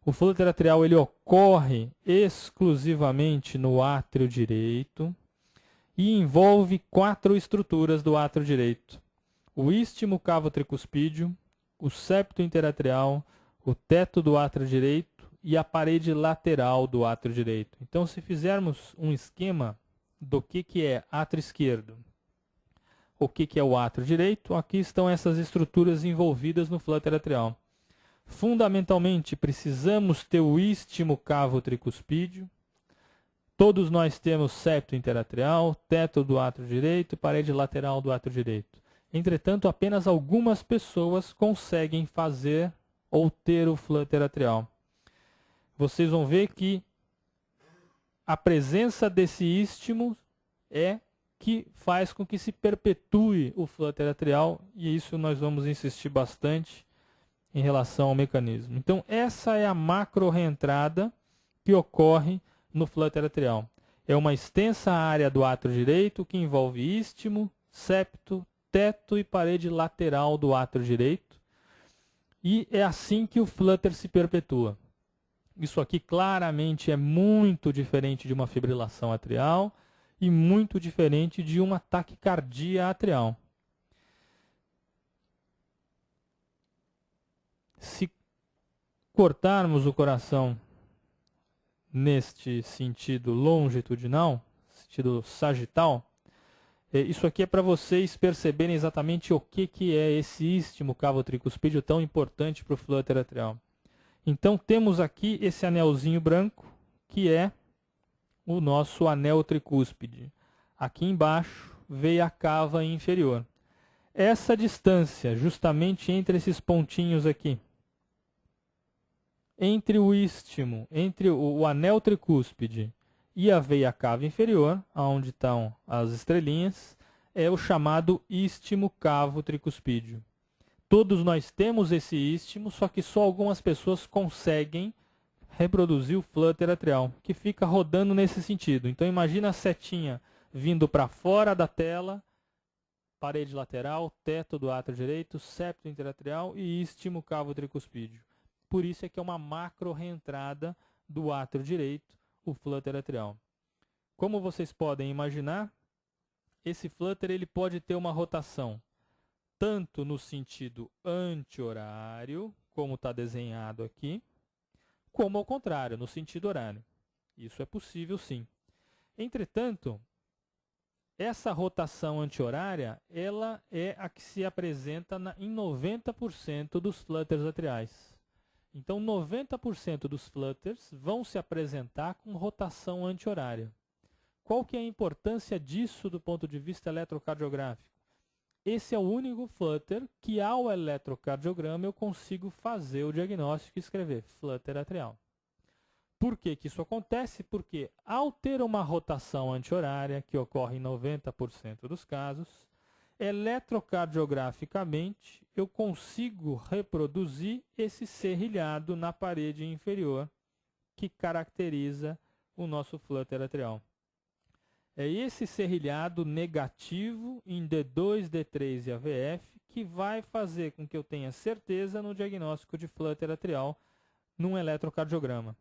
O flutter atrial ele ocorre exclusivamente no átrio direito e envolve 4 estruturas do átrio direito: o istmo cavo tricuspídeo, o septo interatrial, o teto do átrio direito e a parede lateral do átrio direito. Então, se fizermos um esquema do que é átrio esquerdo, o que é o átrio direito, aqui estão essas estruturas envolvidas no flutter atrial. Fundamentalmente, precisamos ter o istmo cavo tricuspídeo. Todos nós temos septo interatrial, teto do átrio direito, parede lateral do átrio direito. Entretanto, apenas algumas pessoas conseguem fazer ou ter o flutter atrial. Vocês vão ver que a presença desse istmo é que faz com que se perpetue o flutter atrial, e isso nós vamos insistir bastante em relação ao mecanismo. Então, essa é a macro reentrada que ocorre no flutter atrial. É uma extensa área do átrio direito que envolve istmo, septo, teto e parede lateral do átrio direito. E é assim que o flutter se perpetua. Isso aqui claramente é muito diferente de uma fibrilação atrial e muito diferente de uma taquicardia atrial. Se cortarmos o coração neste sentido longitudinal, sentido sagital, isso aqui é para vocês perceberem exatamente o que é esse istmo cavo tricuspídeo tão importante para o flutter atrial. Então temos aqui esse anelzinho branco, que é o nosso anel tricúspide. Aqui embaixo veio a cava inferior. Essa distância, justamente entre esses pontinhos aqui, entre o istmo, entre o anel tricúspide e a veia cava inferior, onde estão as estrelinhas, é o chamado istmo cavo tricuspídeo. Todos nós temos esse istmo, só que só algumas pessoas conseguem reproduzir o flutter atrial, que fica rodando nesse sentido. Então imagina a setinha vindo para fora da tela, parede lateral, teto do átrio direito, septo interatrial e istmo cavo tricuspídeo. Por isso é que é uma macro reentrada do átrio direito, o flutter atrial. Como vocês podem imaginar, esse flutter ele pode ter uma rotação tanto no sentido anti-horário, como está desenhado aqui, como ao contrário, no sentido horário. Isso é possível sim. Entretanto, essa rotação anti-horária, ela é a que se apresenta em 90% dos flutters atriais. Então, 90% dos flutters vão se apresentar com rotação anti-horária. Qual que é a importância disso do ponto de vista eletrocardiográfico? Esse é o único flutter que, ao eletrocardiograma, eu consigo fazer o diagnóstico e escrever flutter atrial. Por que que isso acontece? Porque, ao ter uma rotação anti-horária, que ocorre em 90% dos casos, eletrocardiograficamente, eu consigo reproduzir esse serrilhado na parede inferior, que caracteriza o nosso flutter atrial. É esse serrilhado negativo em D2, D3 e AVF que vai fazer com que eu tenha certeza no diagnóstico de flutter atrial num eletrocardiograma.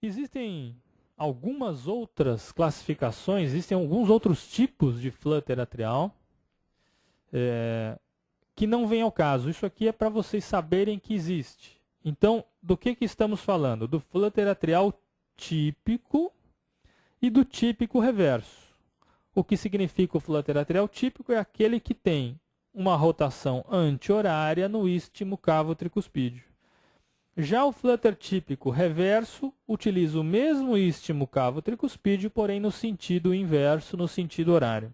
Existem algumas outras classificações, existem alguns outros tipos de flutter atrial que não vem ao caso. Isso aqui é para vocês saberem que existe. Então, do que estamos falando? Do flutter atrial típico e do típico reverso. O que significa o flutter atrial típico é aquele que tem uma rotação anti-horária no istmo cavo-tricuspídeo. Já o flutter típico reverso utiliza o mesmo istmo cavo-tricuspídeo, porém no sentido inverso, no sentido horário.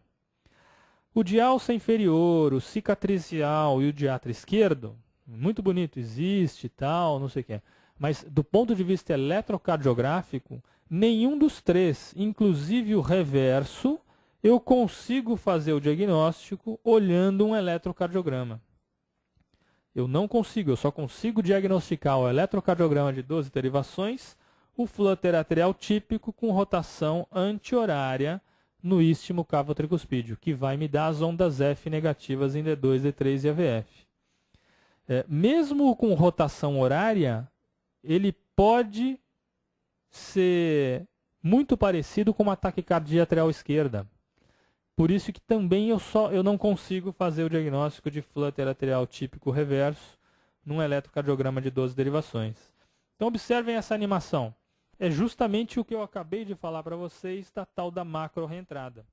O de alça inferior, o cicatricial e o diatra esquerdo, muito bonito, existe e tal, não sei o que. Mas do ponto de vista eletrocardiográfico, nenhum dos três, inclusive o reverso, eu consigo fazer o diagnóstico olhando um eletrocardiograma. Eu não consigo, eu só consigo diagnosticar o eletrocardiograma de 12 derivações, o flutter atrial típico com rotação anti-horária no istmo cavo-tricuspídeo, que vai me dar as ondas F negativas em D2, D3 e AVF. Mesmo com rotação horária, ele pode ser muito parecido com uma taquicardia atrial esquerda. Por isso que também eu não consigo fazer o diagnóstico de flutter atrial típico reverso num eletrocardiograma de 12 derivações. Então observem essa animação. É justamente o que eu acabei de falar para vocês da tal da macro reentrada.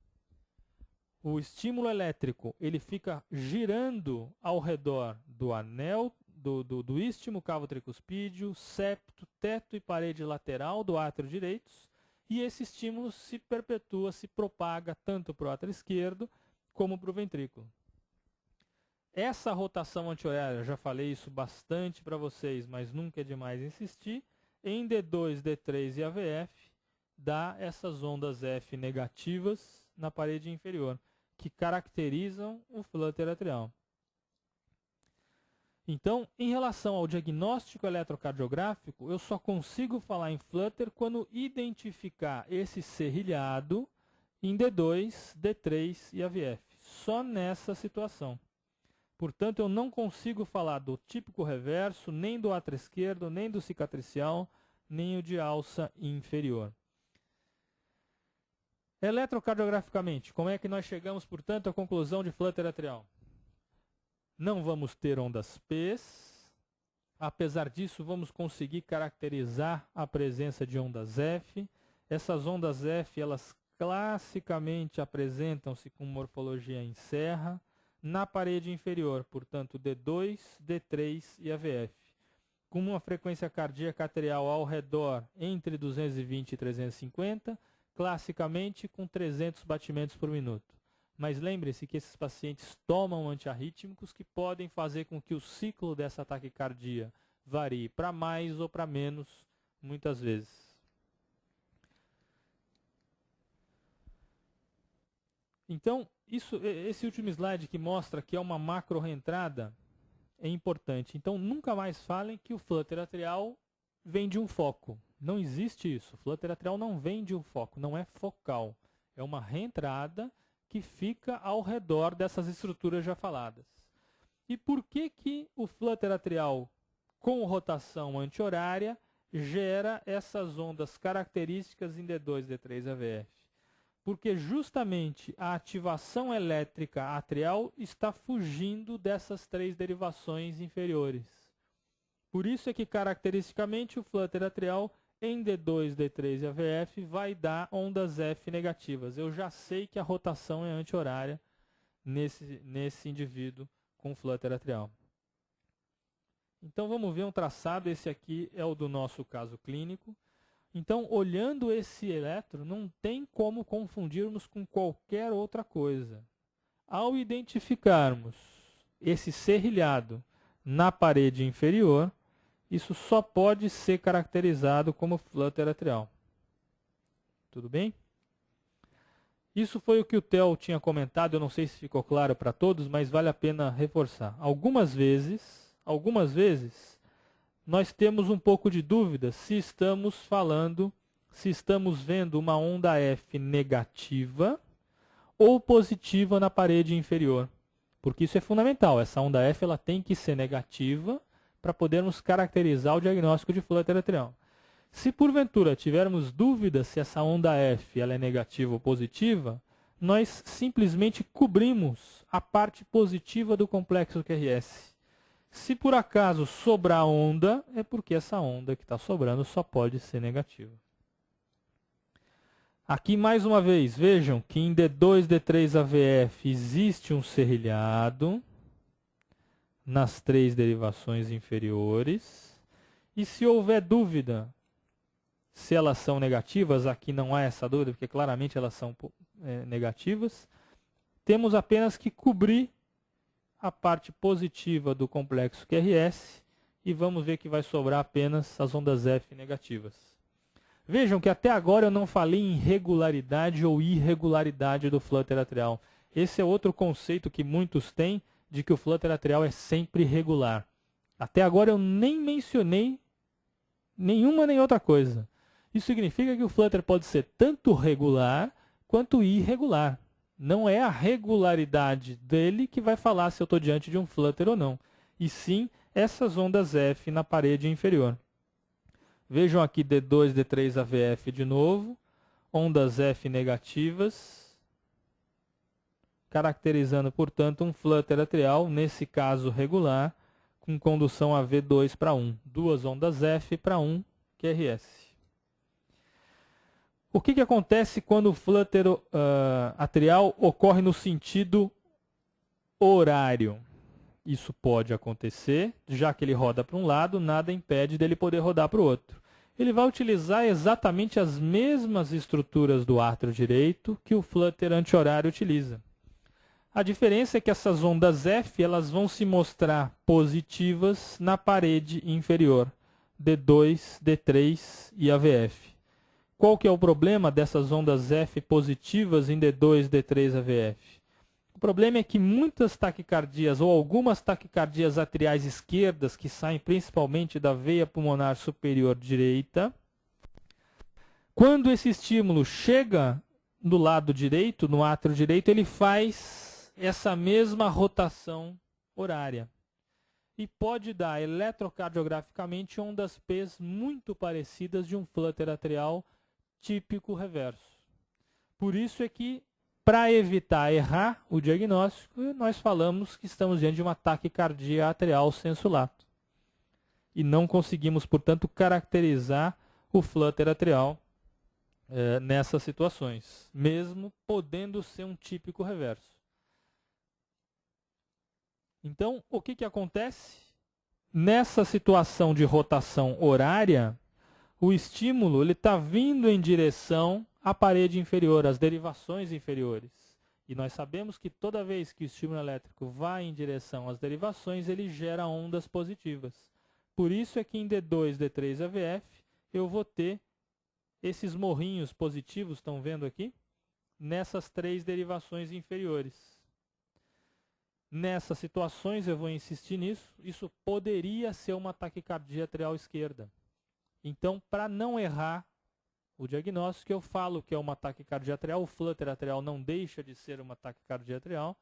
O estímulo elétrico ele fica girando ao redor do anel, do istmo cavo-tricuspídeo, septo, teto e parede lateral do átrio direitos, e esse estímulo se perpetua, se propaga tanto para o átrio esquerdo como para o ventrículo. Essa rotação anti-horária, eu já falei isso bastante para vocês, mas nunca é demais insistir, em D2, D3 e AVF, dá essas ondas F negativas na parede inferior, que caracterizam o flutter atrial. Então, em relação ao diagnóstico eletrocardiográfico, eu só consigo falar em flutter quando identificar esse serrilhado em D2, D3 e AVF. Só nessa situação. Portanto, eu não consigo falar do típico reverso, nem do átrio esquerdo, nem do cicatricial, nem o de alça inferior. Eletrocardiograficamente, como é que nós chegamos, portanto, à conclusão de flutter atrial? Não vamos ter ondas P's. Apesar disso, vamos conseguir caracterizar a presença de ondas F. Essas ondas F, elas classicamente apresentam-se com morfologia em serra na parede inferior, portanto D2, D3 e AVF, com uma frequência cardíaca atrial ao redor entre 220 e 350, classicamente com 300 batimentos por minuto. Mas lembre-se que esses pacientes tomam antiarrítmicos que podem fazer com que o ciclo dessa taquicardia varie para mais ou para menos, muitas vezes. Então, esse último slide que mostra que é uma macro reentrada é importante. Então, nunca mais falem que o flutter atrial vem de um foco. Não existe isso. O flutter atrial não vem de um foco, não é focal. É uma reentrada que fica ao redor dessas estruturas já faladas. E por que o flutter atrial com rotação anti-horária gera essas ondas características em D2, D3 e AVF? Porque justamente a ativação elétrica atrial está fugindo dessas três derivações inferiores. Por isso é que caracteristicamente o flutter atrial em D2, D3 e AVF vai dar ondas F negativas. Eu já sei que a rotação é anti-horária nesse indivíduo com flutter atrial. Então vamos ver um traçado. Esse aqui é o do nosso caso clínico. Então, olhando esse eletro, não tem como confundirmos com qualquer outra coisa. Ao identificarmos esse serrilhado na parede inferior, isso só pode ser caracterizado como flutter atrial. Tudo bem? Isso foi o que o Theo tinha comentado, eu não sei se ficou claro para todos, mas vale a pena reforçar. Algumas vezes, nós temos um pouco de dúvida se estamos falando se estamos vendo uma onda F negativa ou positiva na parede inferior. Porque isso é fundamental. Essa onda F ela tem que ser negativa para podermos caracterizar o diagnóstico de flutter atrial. Se porventura tivermos dúvida se essa onda F ela é negativa ou positiva, nós simplesmente cobrimos a parte positiva do complexo QRS. Se por acaso sobrar onda, é porque essa onda que está sobrando só pode ser negativa. Aqui mais uma vez, vejam que em D2, D3 AVF existe um serrilhado nas 3 derivações inferiores. E se houver dúvida se elas são negativas, aqui não há essa dúvida, porque claramente elas são negativas, temos apenas que cobrir a parte positiva do complexo QRS e vamos ver que vai sobrar apenas as ondas F negativas. Vejam que até agora eu não falei em regularidade ou irregularidade do flutter atrial. Esse é outro conceito que muitos têm de que o flutter atrial é sempre regular. Até agora eu nem mencionei nenhuma nem outra coisa. Isso significa que o flutter pode ser tanto regular quanto irregular. Não é a regularidade dele que vai falar se eu estou diante de um flutter ou não. E sim essas ondas F na parede inferior. Vejam aqui D2, D3 AVF de novo. Ondas F negativas. Caracterizando, portanto, um flutter atrial, nesse caso regular, com condução AV2 para 1. 2 ondas F para 1 QRS. O que acontece quando o flutter atrial ocorre no sentido horário? Isso pode acontecer, já que ele roda para um lado, nada impede dele poder rodar para o outro. Ele vai utilizar exatamente as mesmas estruturas do átrio direito que o flutter anti-horário utiliza. A diferença é que essas ondas F elas vão se mostrar positivas na parede inferior, D2, D3 e AVF. Qual que é o problema dessas ondas F positivas em D2, D3, AVF? O problema é que muitas taquicardias ou algumas taquicardias atriais esquerdas, que saem principalmente da veia pulmonar superior direita, quando esse estímulo chega do lado direito, no átrio direito, ele faz essa mesma rotação horária. E pode dar eletrocardiograficamente ondas P muito parecidas de um flutter atrial típico reverso. Por isso é que, para evitar errar o diagnóstico, nós falamos que estamos diante de uma taquicardia atrial sensu lato. E não conseguimos, portanto, caracterizar o flutter atrial nessas situações, mesmo podendo ser um típico reverso. Então, o que acontece? Nessa situação de rotação horária, o estímulo está vindo em direção à parede inferior, às derivações inferiores. E nós sabemos que toda vez que o estímulo elétrico vai em direção às derivações, ele gera ondas positivas. Por isso é que em D2, D3 AVF, eu vou ter esses morrinhos positivos, estão vendo aqui? Nessas 3 derivações inferiores. Nessas situações, eu vou insistir nisso, isso poderia ser uma taquicardia atrial esquerda. Então, para não errar o diagnóstico, eu falo que é uma taquicardia atrial, o flutter atrial não deixa de ser uma taquicardia atrial,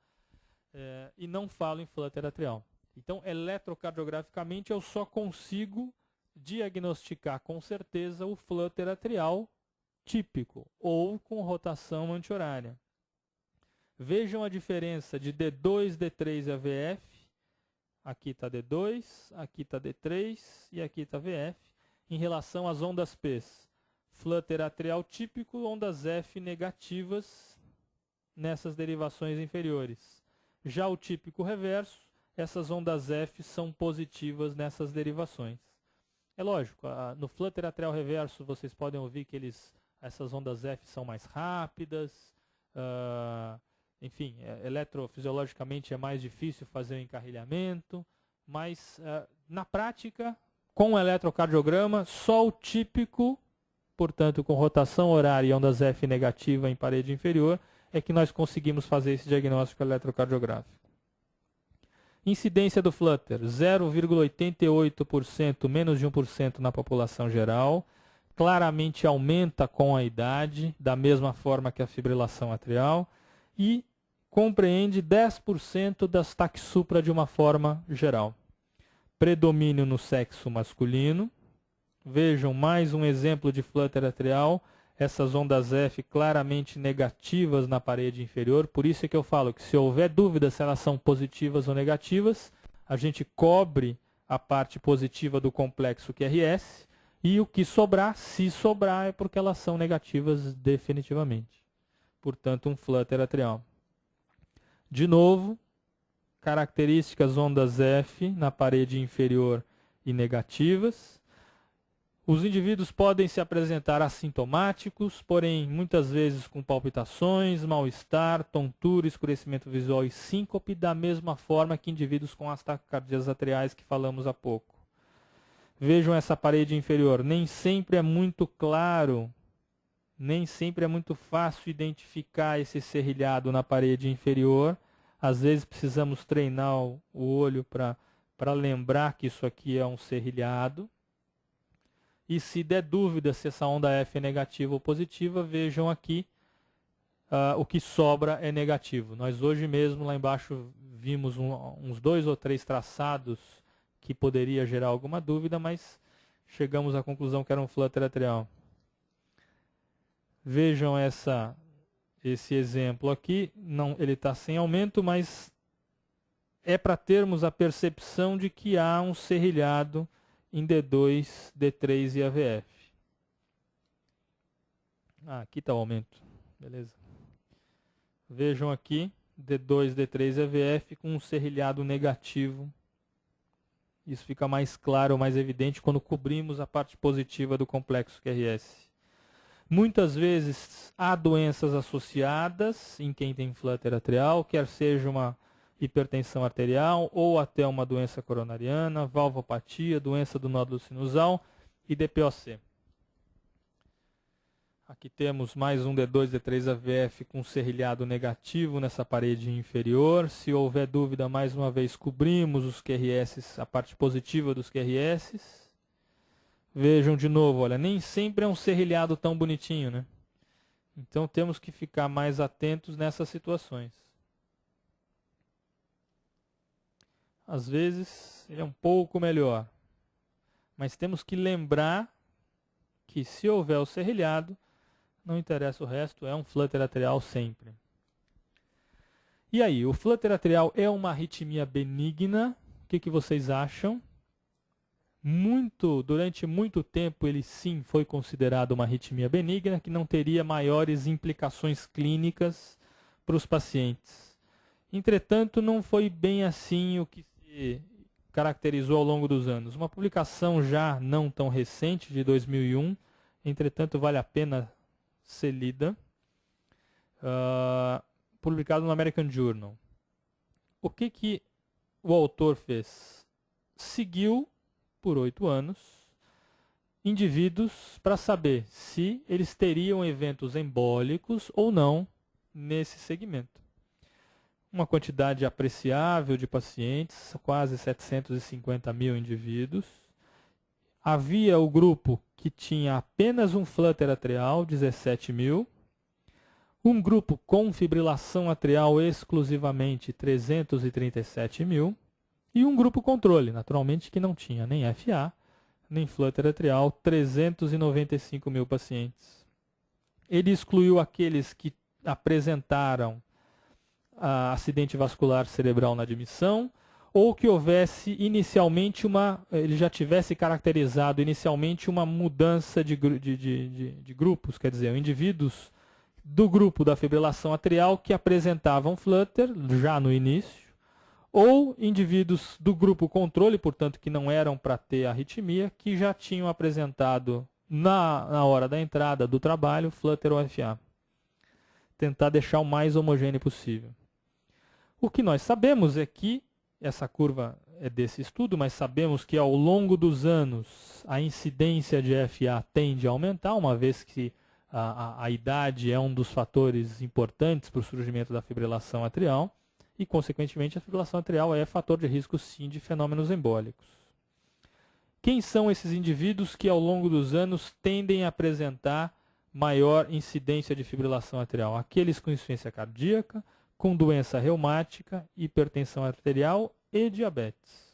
e não falo em flutter atrial. Então, eletrocardiograficamente, eu só consigo diagnosticar com certeza o flutter atrial típico, ou com rotação anti-horária. Vejam a diferença de D2, D3 AVF, aqui está D2, aqui está D3 e aqui está VF, em relação às ondas P. Flutter atrial típico, ondas F negativas nessas derivações inferiores. Já o típico reverso, essas ondas F são positivas nessas derivações. É lógico, no flutter atrial reverso vocês podem ouvir que essas ondas F são mais rápidas, enfim, eletrofisiologicamente é mais difícil fazer o encarrilhamento, mas na prática, com o eletrocardiograma, só o típico, portanto, com rotação horária e ondas F negativa em parede inferior, é que nós conseguimos fazer esse diagnóstico eletrocardiográfico. Incidência do flutter, 0,88%, menos de 1% na população geral, claramente aumenta com a idade, da mesma forma que a fibrilação atrial, e compreende 10% das taxupra de uma forma geral. Predomínio no sexo masculino. Vejam mais um exemplo de flutter atrial, essas ondas F claramente negativas na parede inferior, por isso é que eu falo que se houver dúvida se elas são positivas ou negativas, a gente cobre a parte positiva do complexo QRS, e o que sobrar, se sobrar, é porque elas são negativas definitivamente. Portanto, um flutter atrial. De novo, características ondas F na parede inferior e negativas. Os indivíduos podem se apresentar assintomáticos, porém, muitas vezes com palpitações, mal-estar, tontura, escurecimento visual e síncope, da mesma forma que indivíduos com as taquicardias atriais que falamos há pouco. Vejam essa parede inferior, nem sempre é muito claro, nem sempre é muito fácil identificar esse serrilhado na parede inferior. Às vezes precisamos treinar o olho para lembrar que isso aqui é um serrilhado. E se der dúvida se essa onda F é negativa ou positiva, vejam aqui, o que sobra é negativo. Nós hoje mesmo lá embaixo vimos uns 2 ou 3 traçados que poderia gerar alguma dúvida, mas chegamos à conclusão que era um flutter atrial. Vejam esse exemplo aqui, não, ele está sem aumento, mas é para termos a percepção de que há um serrilhado em D2, D3 e AVF. Aqui está o aumento, beleza. Vejam aqui, D2, D3 e AVF com um serrilhado negativo. Isso fica mais claro, mais evidente quando cobrimos a parte positiva do complexo QRS. Muitas vezes há doenças associadas em quem tem flutter atrial, quer seja uma hipertensão arterial ou até uma doença coronariana, valvopatia, doença do nódulo sinusal e DPOC. Aqui temos mais um D2, D3 AVF com serrilhado negativo nessa parede inferior. Se houver dúvida, mais uma vez, cobrimos os QRS, a parte positiva dos QRS. Vejam de novo, olha, nem sempre é um serrilhado tão bonitinho, né? Então temos que ficar mais atentos nessas situações. Às vezes ele é um pouco melhor, mas temos que lembrar que se houver o serrilhado, não interessa o resto, é um flutter atrial sempre. E aí, o flutter atrial é uma arritmia benigna? O que vocês acham? Durante muito tempo ele sim foi considerado uma arritmia benigna, que não teria maiores implicações clínicas para os pacientes. Entretanto, não foi bem assim o que se caracterizou ao longo dos anos. Uma publicação já não tão recente, de 2001, entretanto vale a pena ser lida, publicado no American Journal. O que o autor fez? Seguiu por 8 anos indivíduos para saber se eles teriam eventos embólicos ou não nesse segmento. Uma quantidade apreciável de pacientes, quase 750 mil indivíduos. Havia o grupo que tinha apenas um flutter atrial, 17 mil. Um grupo com fibrilação atrial exclusivamente, 337 mil. E um grupo controle, naturalmente, que não tinha nem FA, nem flutter atrial, 395 mil pacientes. Ele excluiu aqueles que apresentaram acidente vascular cerebral na admissão, ou que houvesse inicialmente ele já tivesse caracterizado inicialmente uma mudança de grupos, quer dizer, indivíduos do grupo da fibrilação atrial que apresentavam flutter já no início, ou indivíduos do grupo controle, portanto que não eram para ter arritmia, que já tinham apresentado na hora da entrada do trabalho flutter ou FA. Tentar deixar o mais homogêneo possível. O que nós sabemos é que essa curva é desse estudo, mas sabemos que ao longo dos anos a incidência de FA tende a aumentar, uma vez que a idade é um dos fatores importantes para o surgimento da fibrilação atrial e, consequentemente, a fibrilação atrial é fator de risco, sim, de fenômenos embólicos. Quem são esses indivíduos que ao longo dos anos tendem a apresentar maior incidência de fibrilação atrial? Aqueles com insuficiência cardíaca, com doença reumática, hipertensão arterial e diabetes.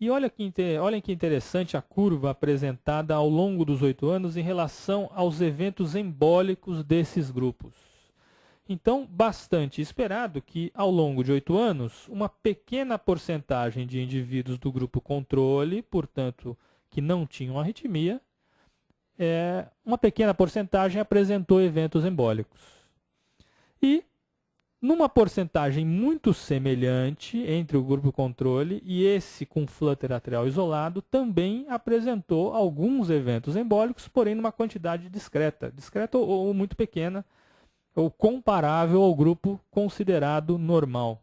E olhem que interessante a curva apresentada ao longo dos 8 anos em relação aos eventos embólicos desses grupos. Então, bastante esperado que, ao longo de 8 anos, uma pequena porcentagem de indivíduos do grupo controle, portanto, que não tinham arritmia, uma pequena porcentagem apresentou eventos embólicos. E, numa porcentagem muito semelhante entre o grupo controle e esse com flutter atrial isolado, também apresentou alguns eventos embólicos, porém numa quantidade discreta ou muito pequena, ou comparável ao grupo considerado normal.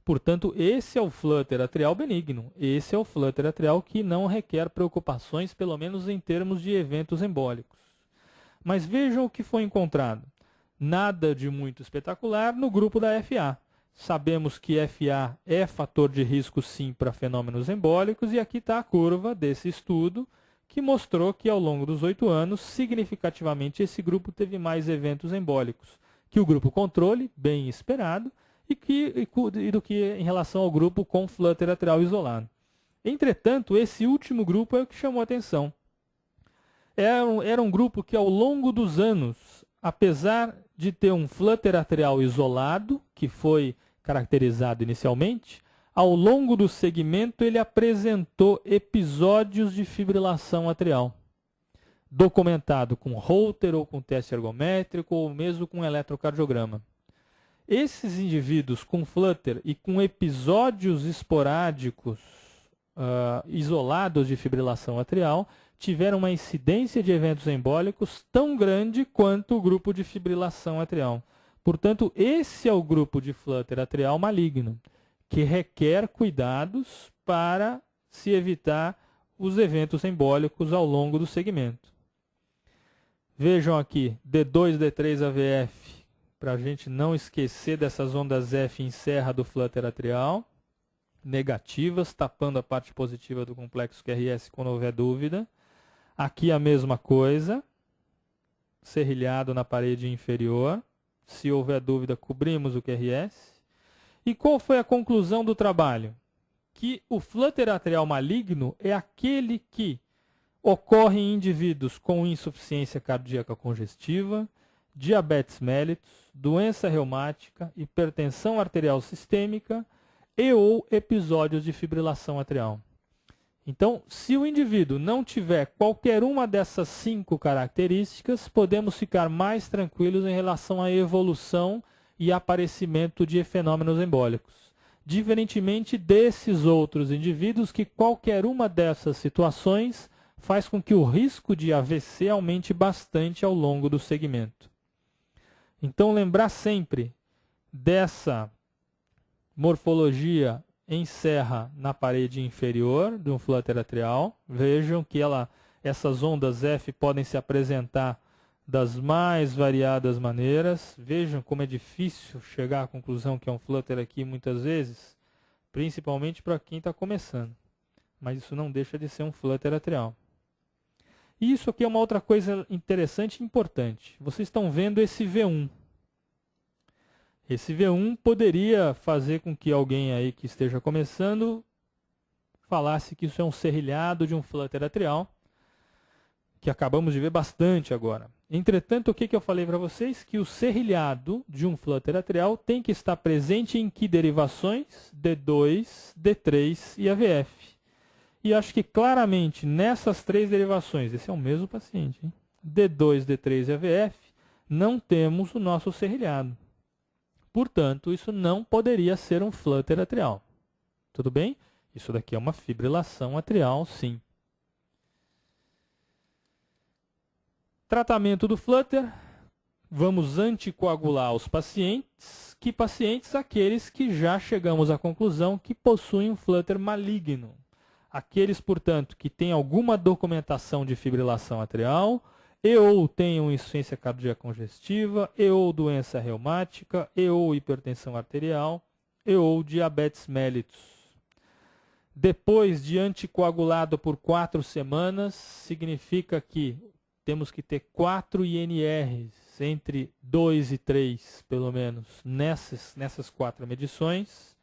Portanto, esse é o flutter atrial benigno. Esse é o flutter atrial que não requer preocupações, pelo menos em termos de eventos embólicos. Mas vejam o que foi encontrado. Nada de muito espetacular no grupo da FA. Sabemos que FA é fator de risco sim para fenômenos embólicos, e aqui está a curva desse estudo, que mostrou que ao longo dos 8 anos, significativamente, esse grupo teve mais eventos embólicos que o grupo controle, bem esperado, do que em relação ao grupo com flutter atrial isolado. Entretanto, esse último grupo é o que chamou a atenção. Era um grupo que ao longo dos anos, apesar de ter um flutter atrial isolado, que foi caracterizado inicialmente, ao longo do segmento ele apresentou episódios de fibrilação atrial, documentado com Holter ou com teste ergométrico ou mesmo com eletrocardiograma. Esses indivíduos com flutter e com episódios esporádicos isolados de fibrilação atrial tiveram uma incidência de eventos embólicos tão grande quanto o grupo de fibrilação atrial. Portanto, esse é o grupo de flutter atrial maligno, que requer cuidados para se evitar os eventos embólicos ao longo do segmento. Vejam aqui, D2, D3, AVF, para a gente não esquecer dessas ondas F em serra do flutter atrial, negativas, tapando a parte positiva do complexo QRS quando houver dúvida. Aqui a mesma coisa, serrilhado na parede inferior. Se houver dúvida, cobrimos o QRS. E qual foi a conclusão do trabalho? Que o flutter atrial maligno é aquele que ocorre em indivíduos com insuficiência cardíaca congestiva, diabetes mellitus, doença reumática, hipertensão arterial sistêmica e ou episódios de fibrilação atrial. Então, se o indivíduo não tiver qualquer uma dessas 5 características, podemos ficar mais tranquilos em relação à evolução e aparecimento de fenômenos embólicos. Diferentemente desses outros indivíduos que qualquer uma dessas situações faz com que o risco de AVC aumente bastante ao longo do segmento. Então, lembrar sempre dessa morfologia em serra na parede inferior de um flutter atrial. Vejam que essas ondas F podem se apresentar das mais variadas maneiras. Vejam como é difícil chegar à conclusão que é um flutter aqui muitas vezes, principalmente para quem está começando. Mas isso não deixa de ser um flutter atrial. E isso aqui é uma outra coisa interessante e importante. Vocês estão vendo esse V1. Esse V1 poderia fazer com que alguém aí que esteja começando falasse que isso é um serrilhado de um flutter atrial, que acabamos de ver bastante agora. Entretanto, o que eu falei para vocês? Que o serrilhado de um flutter atrial tem que estar presente em que derivações? D2, D3 e AVF. E acho que claramente nessas 3 derivações, esse é o mesmo paciente, hein? D2, D3 e AVF, não temos o nosso serrilhado. Portanto, isso não poderia ser um flutter atrial. Tudo bem? Isso daqui é uma fibrilação atrial, sim. Tratamento do flutter. Vamos anticoagular os pacientes. Que pacientes? Aqueles que já chegamos à conclusão que possuem um flutter maligno. Aqueles, portanto, que têm alguma documentação de fibrilação atrial, e ou tenham insuficiência cardíaca congestiva, e ou doença reumática, e ou hipertensão arterial, e ou diabetes mellitus. Depois de anticoagulado por 4 semanas, significa que temos que ter 4 INRs, entre 2 e 3, pelo menos, nessas 4 medições,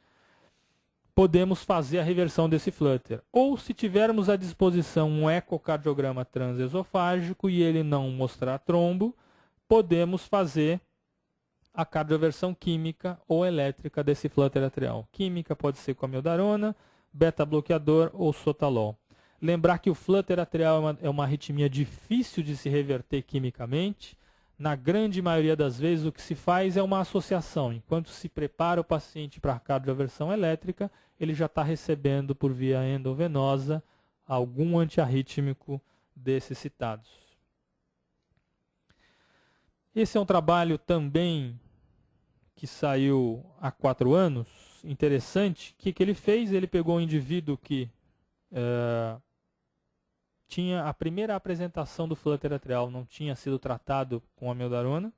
podemos fazer a reversão desse flutter. Ou, se tivermos à disposição um ecocardiograma transesofágico e ele não mostrar trombo, podemos fazer a cardioversão química ou elétrica desse flutter atrial. Química pode ser com amiodarona, beta-bloqueador ou sotalol. Lembrar que o flutter atrial é uma arritmia difícil de se reverter quimicamente. Na grande maioria das vezes, o que se faz é uma associação. Enquanto se prepara o paciente para a cardioversão elétrica, ele já está recebendo por via endovenosa algum antiarrítmico desses citados. Esse é um trabalho também que saiu há 4 anos, interessante. O que ele fez? Ele pegou um indivíduo que tinha a primeira apresentação do flutter atrial, não tinha sido tratado com amiodarona,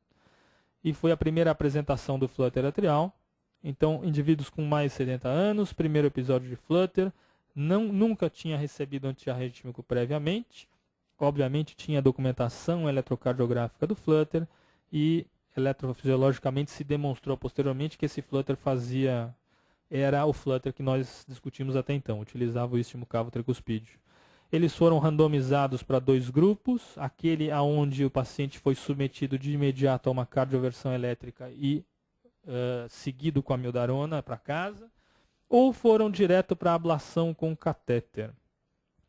e foi a primeira apresentação do flutter atrial. Então, indivíduos com mais de 70 anos, primeiro episódio de flutter, nunca tinha recebido antiarrítmico previamente, obviamente tinha documentação eletrocardiográfica do flutter, e eletrofisiologicamente se demonstrou posteriormente que esse flutter era o flutter que nós discutimos até então, utilizava o istmo cavo tricuspídeo. Eles foram randomizados para 2 grupos, aquele onde o paciente foi submetido de imediato a uma cardioversão elétrica e seguido com a amiodarona para casa, ou foram direto para a ablação com catéter.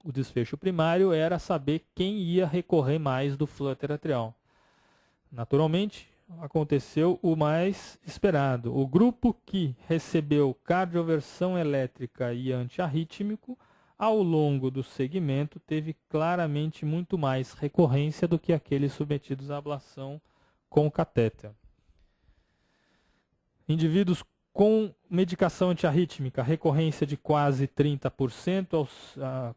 O desfecho primário era saber quem ia recorrer mais do flutter atrial. Naturalmente, aconteceu o mais esperado. O grupo que recebeu cardioversão elétrica e antiarrítmico, ao longo do segmento, teve claramente muito mais recorrência do que aqueles submetidos à ablação com catéter. Indivíduos com medicação antiarrítmica, recorrência de quase 30%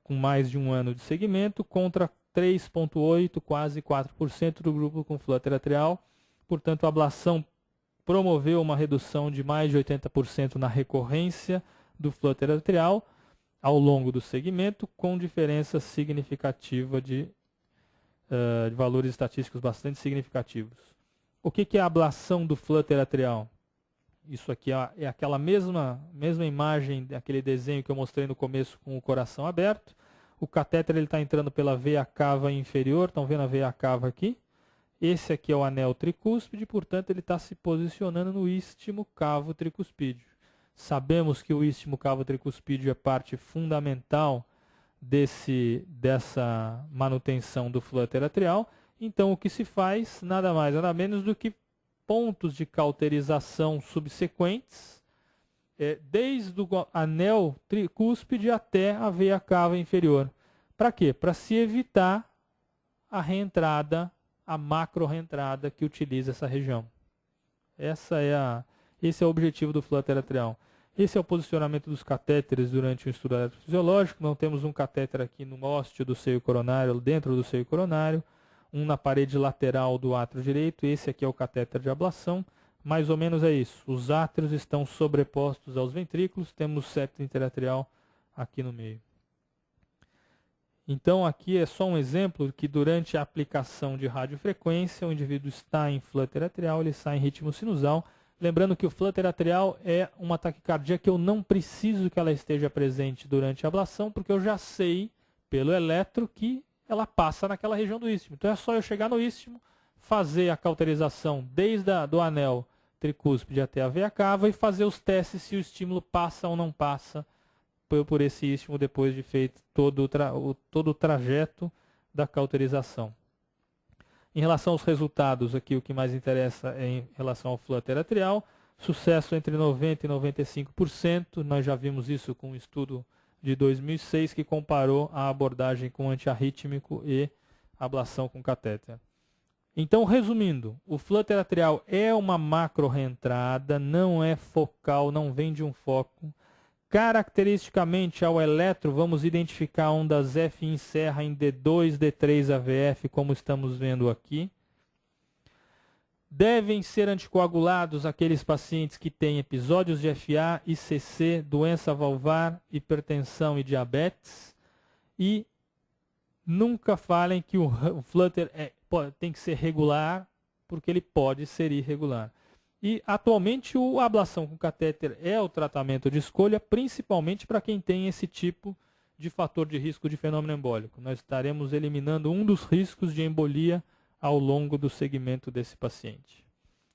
com mais de 1 ano de segmento, contra 3,8%, quase 4% do grupo com flutter atrial. Portanto, a ablação promoveu uma redução de mais de 80% na recorrência do flutter atrial ao longo do segmento, com diferença significativa de valores estatísticos bastante significativos. O que é a ablação do flutter atrial? Isso aqui é aquela mesma imagem, aquele desenho que eu mostrei no começo com o coração aberto. O catéter está entrando pela veia cava inferior, estão vendo a veia cava aqui? Esse aqui é o anel tricúspide, portanto ele está se posicionando no istmo cavo tricuspídeo. Sabemos que o istmo cavo tricuspídeo é parte fundamental dessa manutenção do flutter atrial. Então o que se faz, nada mais, nada menos do que pontos de cauterização subsequentes, desde o anel tricúspide até a veia cava inferior. Para quê? Para se evitar a reentrada, a macro reentrada que utiliza essa região. Esse é o objetivo do flutter atrial. Esse é o posicionamento dos catéteres durante o estudo eletrofisiológico. Não temos um catéter aqui no ósteo do seio coronário, dentro do seio coronário, um na parede lateral do átrio direito. Esse aqui é o catéter de ablação. Mais ou menos é isso. Os átrios estão sobrepostos aos ventrículos. Temos o septo interatrial aqui no meio. Então aqui é só um exemplo que durante a aplicação de radiofrequência, o indivíduo está em flutter atrial, ele sai em ritmo sinusal. Lembrando que o flutter atrial é uma taquicardia que eu não preciso que ela esteja presente durante a ablação, porque eu já sei pelo eletro que ela passa naquela região do istmo. Então é só eu chegar no istmo, fazer a cauterização desde do anel tricúspide até a veia cava e fazer os testes se o estímulo passa ou não passa por esse istmo depois de feito todo o trajeto da cauterização. Em relação aos resultados, aqui o que mais interessa é em relação ao flutter atrial. Sucesso entre 90% e 95%. Nós já vimos isso com um estudo de 2006 que comparou a abordagem com antiarrítmico e ablação com catéter. Então, resumindo, o flutter atrial é uma macro reentrada, não é focal, não vem de um foco. Caracteristicamente, ao eletro, vamos identificar ondas F em serra em D2, D3 AVF, como estamos vendo aqui. Devem ser anticoagulados aqueles pacientes que têm episódios de FA, ICC, doença valvar, hipertensão e diabetes. E nunca falem que o flutter tem que ser regular, porque ele pode ser irregular. E atualmente a ablação com catéter é o tratamento de escolha, principalmente para quem tem esse tipo de fator de risco de fenômeno embólico. Nós estaremos eliminando um dos riscos de embolia ao longo do segmento desse paciente.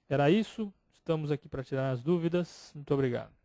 Era isso, estamos aqui para tirar as dúvidas. Muito obrigado.